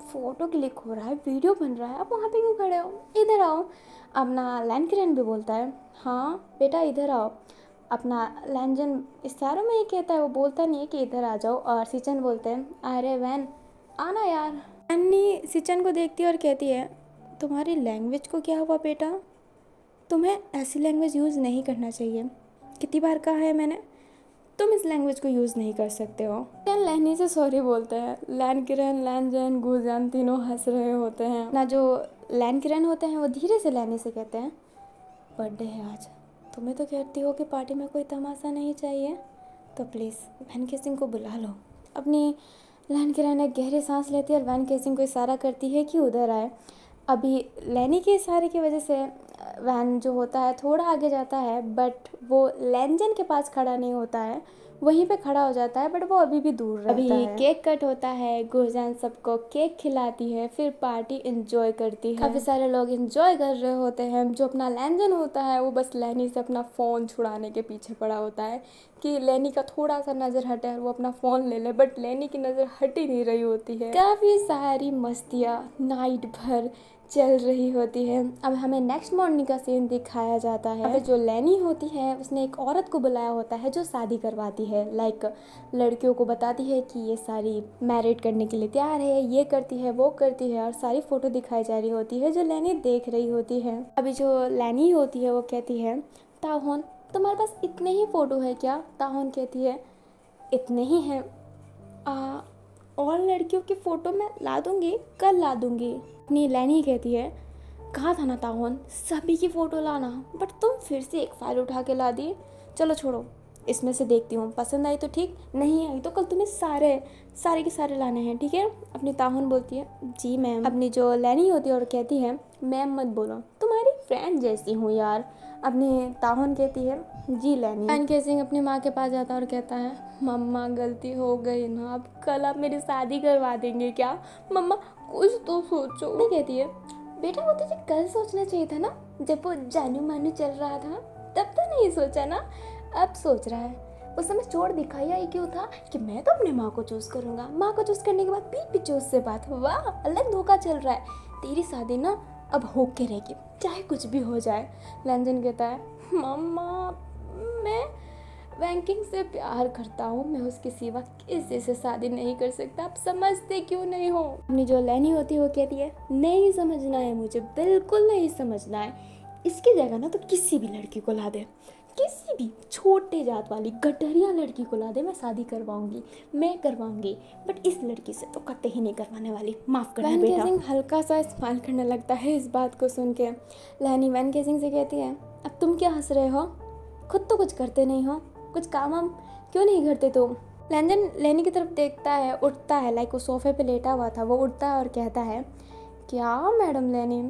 फोटो क्लिक हो रहा है, वीडियो बन रहा है, आप वहाँ पे क्यों खड़े हो, इधर आओ। अपना लैन किरण भी बोलता है हाँ बेटा इधर आओ। अपना लैंजन इशारों में ही कहता है, वो बोलता नहीं है कि इधर आ जाओ। और सिचन बोलते हैं अरे वैन आना यार। अन्नी सिचन को देखती है और कहती है तुम्हारी लैंग्वेज को क्या हुआ बेटा, तुम्हें ऐसी लैंग्वेज यूज़ नहीं करना चाहिए, कितनी बार कहा है मैंने, तुम इस लैंग्वेज को यूज़ नहीं कर सकते हो। लैन लैनी से सॉरी बोलते हैं। लैन किरण लैंजन गुजन तीनों हंस रहे होते हैं ना। जो लैन किरण होते हैं वो धीरे से लैनी से कहते हैं बर्थडे है आज, तुम्हें तो कहती हो कि पार्टी में कोई तमाशा नहीं चाहिए, तो प्लीज़ वैन केसिंग को बुला लो। अपनी लैन किरण एक गहरी सांस लेती है और वैन केसिंग को इशारा करती है कि उधर आए। अभी लैनी के इशारे की वजह से वैन जो होता है थोड़ा आगे जाता है, बट वो लैंजन के पास खड़ा नहीं होता है, वहीं पे खड़ा हो जाता है, बट वो अभी भी दूर रहता है। अभी केक कट होता है, गुरजान सबको केक खिलाती है, फिर पार्टी एंजॉय करती है। काफ़ी सारे लोग एंजॉय कर रहे होते हैं। जो अपना लैंजन होता है वो बस लैनी से अपना फ़ोन छुड़ाने के पीछे पड़ा होता है कि लैनी का थोड़ा सा नज़र हटे और वो अपना फ़ोन ले ले, बट लैनी की नज़र हट ही नहीं रही होती है। काफ़ी सारी मस्तियाँ नाइट भर चल रही होती है। अब हमें नेक्स्ट मॉर्निंग का सीन दिखाया जाता है। अब जो लैनी होती है उसने एक औरत को बुलाया होता है जो शादी करवाती है, लाइक लड़कियों को बताती है कि ये सारी मैरिड करने के लिए तैयार है, ये करती है वो करती है, और सारी फ़ोटो दिखाई जा रही होती है जो लैनी देख रही होती है। अभी जो लैनी होती है वो कहती है ताहोन तुम्हारे पास इतने ही फ़ोटो है क्या। ताहोन कहती है इतने ही हैं, और लड़कियों की फ़ोटो मैं ला दूँगी, कल ला दूँगी। अपनी लैनी कहती है कहा था ना ताहोन सभी की फ़ोटो लाना, बट तुम फिर से एक फाइल उठा के ला दी, चलो छोड़ो इसमें से देखती हूँ, पसंद आई तो ठीक, नहीं आई तो कल तुम्हें सारे के सारे लाने हैं, ठीक है। अपनी ताहोन बोलती है जी मैम। अपनी जो लैनी होती है और कहती है मैम मत बोलो, तुम्हारी फ्रेंड जैसी हूँ यार। अपनी ताहोन कहती है जी लैनी। वैन केसिंग अपनी माँ के पास जाता है और कहता है मम्मा गलती हो गई ना, अब कल आप मेरी शादी करवा देंगे क्या, मम्मा कुछ तो सोचो। नहीं कहती है बेटा वो तुझे कल सोचना चाहिए था ना, जब वो जानू मानू चल रहा था तब तो नहीं सोचा ना, अब सोच रहा है। उस समय चोट दिखाया ही क्यों था कि मैं तो अपने माँ को चूज़ करूँगा, माँ को चूज़ करने के बाद पीठ पीछे उससे बात, वाह अलग धोखा चल रहा है, तेरी शादी ना अब होके रहेगी चाहे कुछ भी हो जाए। लैंजन कहता है मम्मा मैं वैंकिंग से प्यार करता हूँ, मैं उसके सिवा किसी से शादी नहीं कर सकता, आप समझते क्यों नहीं हो। अपनी जो लैनी होती है वो कहती है नहीं समझना है मुझे, बिल्कुल नहीं समझना है, इसकी जगह ना तो किसी भी लड़की को ला दे, किसी भी छोटे जात वाली गठरिया लड़की को ला दे, मैं शादी करवाऊंगी, मैं करवाऊंगी, बट इस लड़की से तो कतई ही नहीं करवाने वाली, माफ़ करना बेटा। वैन केसिंग हल्का सा स्माइल करने लगता है इस बात को सुन के। लैनी वैन केसिंग से कहती है अब तुम क्या हंस रहे हो, खुद तो कुछ करते नहीं हो, कुछ काम हम क्यों नहीं करते तुम। लैंजन लैनी की तरफ देखता है, उठता है, लाइक वो सोफे पे लेटा हुआ था, वो उठता है और कहता है क्या मैडम लैनी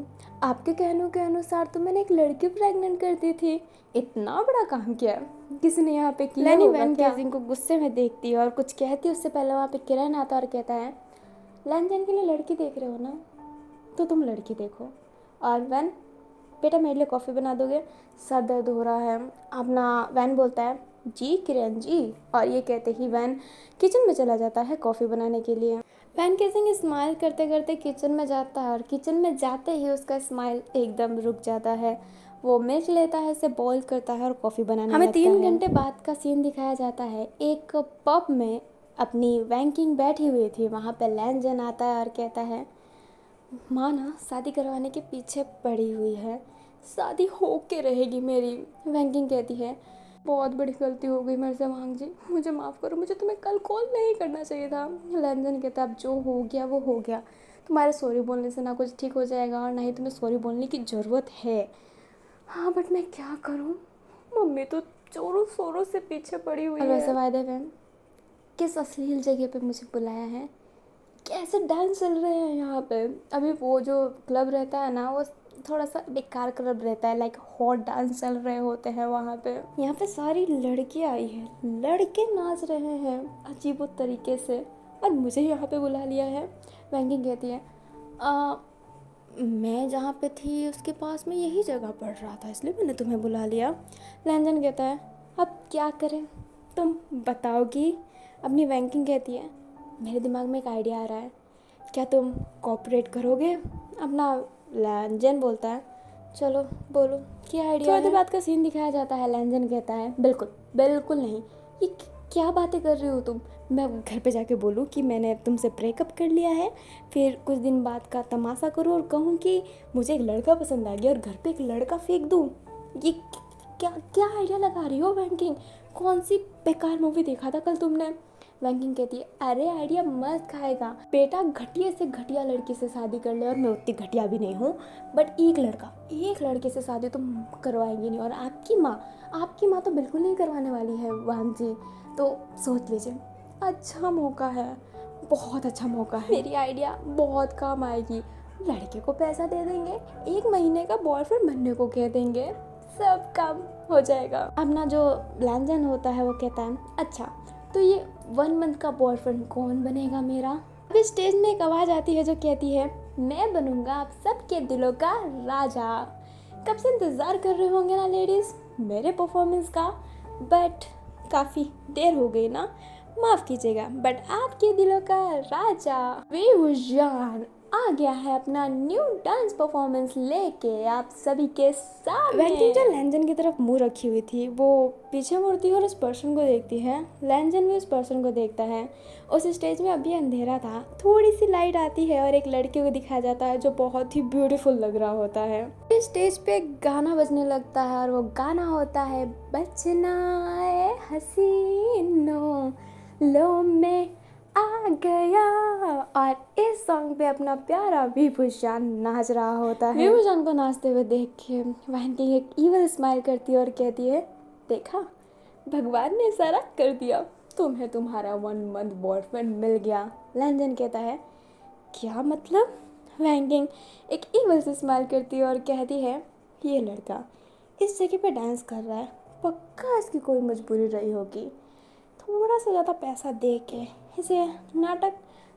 आपके कहनों के अनुसार तो मैंने एक लड़की प्रेग्नेंट कर दी थी, इतना बड़ा काम किया किसने यहाँ पे किया। लैनी वैन केसिंग को गुस्से में देखती है और कुछ कहती है, उससे पहले वहाँ पे किरण आता और कहता है लैंजन के लिए लड़की देख रहे हो ना, तो तुम लड़की देखो। और वैन, बेटा मेरे लिए कॉफ़ी बना दोगे, सर दर्द हो रहा है। अपना वैन बोलता है जी किरण जी, और ये कहते ही वैन किचन में चला जाता है कॉफ़ी बनाने के लिए। वैन किसिंग स्माइल करते करते किचन में जाता है और किचन में जाते ही उसका स्माइल एकदम रुक जाता है। वो मिल्क लेता है, इसे बॉईल करता है और कॉफ़ी बनाने लगता है। हमें 3 घंटे बाद का सीन दिखाया जाता है। एक पब में अपनी वैंकिंग बैठी हुई थी, वहाँ पे लैंजन आता है और कहता है माँ ना शादी करवाने के पीछे पड़ी हुई है, शादी हो के रहेगी मेरी। वैंकिंग कहती है बहुत बड़ी गलती हो गई मेरे से वांग जी, मुझे माफ़ करो, मुझे तुम्हें कल कॉल नहीं करना चाहिए था। लैंजन कहता है अब जो हो गया वो हो गया, तुम्हारे सॉरी बोलने से ना कुछ ठीक हो जाएगा और ना ही तुम्हें सॉरी बोलने की ज़रूरत है। हाँ बट मैं क्या करूँ, मम्मी तो जोरों शोरों से पीछे पड़ी हुई है। वैसे वायदे में किस अश्लील जगह पे मुझे बुलाया है, कैसे डांस चल रहे हैं यहाँ पे। अभी वो जो क्लब रहता है ना, वो थोड़ा सा बेकार क्लब रहता है, लाइक हॉट डांस चल रहे होते हैं वहाँ पे। यहाँ पे सारी लड़कियाँ आई हैं, लड़के नाच रहे हैं अजीब तरीके से, और मुझे यहाँ पे बुला लिया है। वैंकिंग कहती है मैं जहाँ पे थी उसके पास में यही जगह पड़ रहा था, इसलिए मैंने तुम्हें बुला लिया। लैंजन कहता है अब क्या करें, तुम बताओगी। अपनी वैंकिंग कहती है मेरे दिमाग में एक आइडिया आ रहा है, क्या तुम कोऑपरेट करोगे। अपना लैंजन बोलता है चलो बोलो क्या आइडिया है। थोड़ी बात का सीन दिखाया जाता है। लैंजन कहता है बिल्कुल बिल्कुल नहीं, ये क्या बातें कर रही हो तुम, मैं घर पे जाके बोलूँ कि मैंने तुमसे ब्रेकअप कर लिया है, फिर कुछ दिन बाद का तमाशा करूँ और कहूँ कि मुझे एक लड़का पसंद आ गया और घर पे एक लड़का फेंक दूँ। ये क्या क्या आइडिया लगा रही हो वैंकिंग, कौन सी बेकार मूवी देखा था कल तुमने। वैंकिंग कहती है अरे आइडिया मस्त खाएगा बेटा, घटिया से घटिया लड़की से शादी कर ले, और मैं उतनी घटिया भी नहीं हूँ, बट एक लड़के से शादी तुम करवाएंगी नहीं, और आपकी माँ तो बिल्कुल नहीं करवाने वाली है वांग जी, तो सोच लीजिए। अच्छा मौका है, बहुत अच्छा मौका है, मेरी आइडिया बहुत काम आएगी। लड़के को पैसा दे देंगे, 1 महीने का बॉयफ्रेंड बनने को कह देंगे, सब काम हो जाएगा। अपना जो लैंजन होता है वो कहता है अच्छा तो ये 1 मंथ का बॉयफ्रेंड कौन बनेगा मेरा। अभी स्टेज में एक आवाज़ आती है जो कहती है मैं बनूंगा आप सबके दिलों का राजा। कब से इंतज़ार कर रहे होंगे ना लेडीज़ मेरे परफॉर्मेंस का, बट काफ़ी देर हो गई ना, माफ़ कीजिएगा, बट आपके दिलों का राजा विभूषण आ गया है अपना न्यू डांस परफॉर्मेंस लेके आप सभी के सामने। वैंकिंग जो लैंजन की तरफ मुंह रखी हुई थी वो पीछे मुड़ती है और उस पर्सन को देखती है। लैंजन भी उस पर्सन को देखता है। उस स्टेज में अभी अंधेरा था, थोड़ी सी लाइट आती है और एक लड़के को दिखाया जाता है जो बहुत ही ब्यूटीफुल लग रहा होता है। इस स्टेज पे एक गाना बजने लगता है और वो गाना होता है बचना है हसीनों लो में आ गया, और इस सॉन्ग पे अपना प्यारा विभूषण नाच रहा होता है। विभूषण को नाचते हुए देख के वैंकिंग एक ईवल स्माइल करती है और कहती है देखा भगवान ने इशारा कर दिया, तुम्हें तुम्हारा 1 मंथ बॉयफ्रेंड मिल गया। लैंजन कहता है क्या मतलब। वैंकिंग एक ईवल से स्माइल करती है और कहती है ये लड़का इस जगह पे डांस कर रहा है, पक्का इसकी कोई मजबूरी रही होगी, थोड़ा सा ज़्यादा पैसा दे के इसे नाटक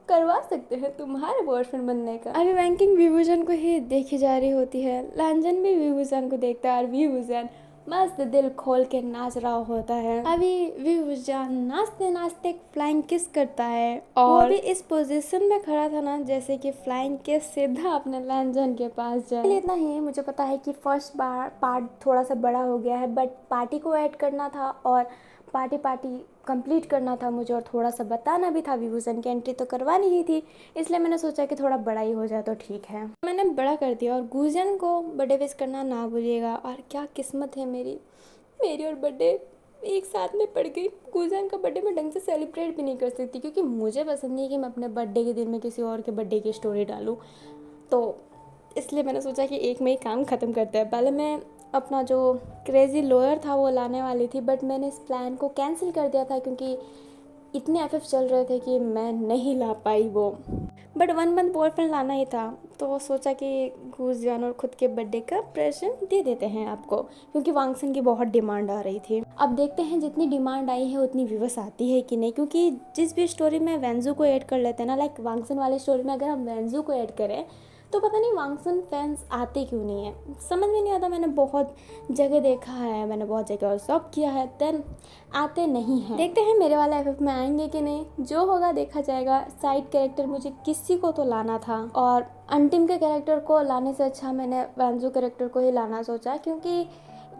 करवा सकते हैं तुम्हारे बॉयफ्रेंड बनने का। अभी वैंकिंग विभूषण को ही देखी जा रही होती है। लैंजन भी विभूषण को देखता है और विभूषण मस्त दिल खोल के नाच रहा होता है। अभी विभूषण नाचते नाचते एक फ्लाइंग किस करता है और वो भी इस पोजीशन में खड़ा था ना जैसे कि फ्लाइंग किस सीधा अपने लैंजन के पास जाए। इतना ही मुझे पता है कि फर्स्ट बार पार्ट थोड़ा सा बड़ा हो गया है, बट पार्टी को ऐड करना था और पार्टी कंप्लीट करना था मुझे, और थोड़ा सा बताना भी था। विभूषण की एंट्री तो करवानी ही थी, इसलिए मैंने सोचा कि थोड़ा बड़ा ही हो जाए तो ठीक है। मैंने बड़ा कर दिया। और गुजन को बर्थडे विश करना ना भूलिएगा। और क्या किस्मत है मेरी और बर्थडे एक साथ में पड़ गई। गुजन का बर्थडे मैं ढंग से सेलिब्रेट भी नहीं कर सकती क्योंकि मुझे पसंद नहीं कि मैं अपने बर्थडे के दिन में किसी और के बर्थडे की स्टोरी डालूँ, तो इसलिए मैंने सोचा कि एक में ही काम ख़त्म करते हैं। पहले मैं अपना जो क्रेज़ी लॉयर था वो लाने वाली थी, बट मैंने इस प्लान को कैंसिल कर दिया था क्योंकि इतने एफएफ चल रहे थे कि मैं नहीं ला पाई वो। बट 1 मंथ बॉयफ्रेंड लाना ही था, तो सोचा कि घूस जान और खुद के बर्थडे का प्रेजेंट दे देते हैं आपको, क्योंकि वांगसन की बहुत डिमांड आ रही थी। अब देखते हैं जितनी डिमांड आई है उतनी व्यूअर्स आती है कि नहीं, क्योंकि जिस भी स्टोरी में वेंजू को ऐड कर लेते हैं ना, लाइक वांगसन वाली स्टोरी में अगर हम वेंजू को ऐड करें तो पता नहीं वांगसन फैंस आते क्यों नहीं है, समझ में नहीं आता। मैंने बहुत जगह देखा है, मैंने बहुत जगह ऑब्जर्व किया है, देन आते नहीं हैं। देखते हैं मेरे वाला एफएफ में आएंगे कि नहीं, जो होगा देखा जाएगा। साइड कैरेक्टर मुझे किसी को तो लाना था, और अंटिम के कैरेक्टर को लाने से अच्छा मैंने वैंजू कैरेक्टर को ही लाना सोचा, क्योंकि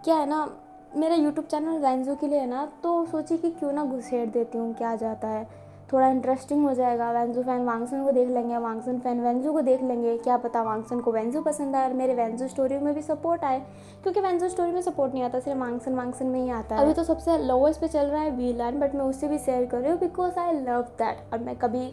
क्या है ना, मेरा यूट्यूब चैनल वैंजू के लिए है ना, तो सोची कि क्यों ना घुसेड़ देती हूँ, क्या जाता है, थोड़ा इंटरेस्टिंग हो जाएगा। वैंजू फैन वांगसन को देख लेंगे, वांगसन फैन वैंजू को देख लेंगे, क्या पता वांगसन को वैंजू पसंद आए और मेरे वैंजू स्टोरी में भी सपोर्ट आए, क्योंकि वैंजू स्टोरी में सपोर्ट नहीं आता, सिर्फ वांगसन वांगसन में ही आता है। अभी तो सबसे लोवेस्ट पे चल रहा है विलन, बट मैं उससे भी शेयर कर रही हूँ बिकॉज आई लव दैट। और मैं कभी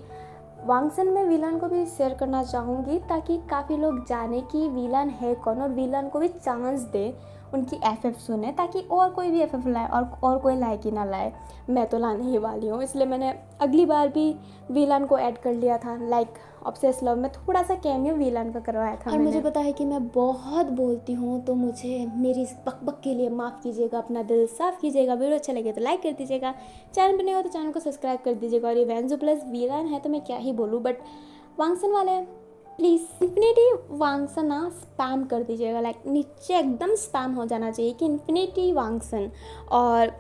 वांगसन में विलन को भी शेयर करना चाहूँगी, ताकि काफ़ी लोग जाने कि विलन है कौन, और विलन को भी चांस दे, उनकी एफएफ सुने, ताकि और कोई भी एफएफ लाए और कोई लाए कि ना लाए। मैं तो लाने ही वाली हूँ, इसलिए मैंने अगली बार भी विलन को ऐड कर लिया था। लाइक ऑब्सेस लव में थोड़ा सा कैमियो विलन का करवाया था। और मुझे पता है कि मैं बहुत बोलती हूँ, तो मुझे मेरी इस बकबक के लिए माफ़ कीजिएगा, अपना दिल साफ़ कीजिएगा। वीडियो अच्छा लगे तो लाइक कर दीजिएगा, चैनल पर नहीं हो तो चैनल को सब्सक्राइब कर दीजिएगा। और ये वैंजू प्लस विलन है तो मैं क्या ही बोलूँ, बट वांगसन वाले प्लीज़ इन्फिनिटी वांगसन ना स्पैम कर दीजिएगा। लाइक नीचे एकदम स्पैम हो जाना चाहिए कि इन्फिनिटी वांगसन और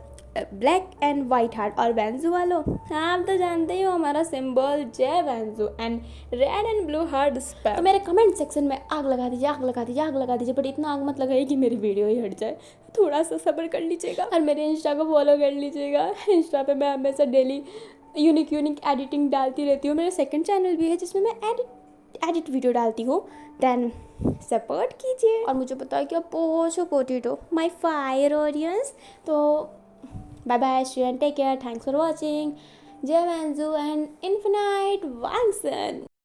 ब्लैक एंड वाइट हार्ट। और वैंजू वालों, आप तो जानते ही हो हमारा सिंबल जय वैंजू and red and blue heart spam. तो मेरे कमेंट सेक्शन में आग लगा दीजिए, आग लगा दीजिए, आग लगा दीजिए, बट इतना आग मत लगाइए कि मेरी वीडियो ही हट जाए। थोड़ा सा सब्र कर लीजिएगा और मेरे इंस्टा को फॉलो कर लीजिएगा। इंस्टा पे मैं हमेशा डेली यूनिक एडिटिंग डालती रहती हूँ। मेरा सेकंड चैनल भी है जिसमें मैं एडिट वीडियो डालती हूँ, देन सपोर्ट कीजिए। और मुझे पता है कि आप बहुत सपोर्टेड हो माय फायर ऑडियंस। तो bye bye, take care, thanks for watching. जय वैंजू एंड इन्फिनाइट वांगसन।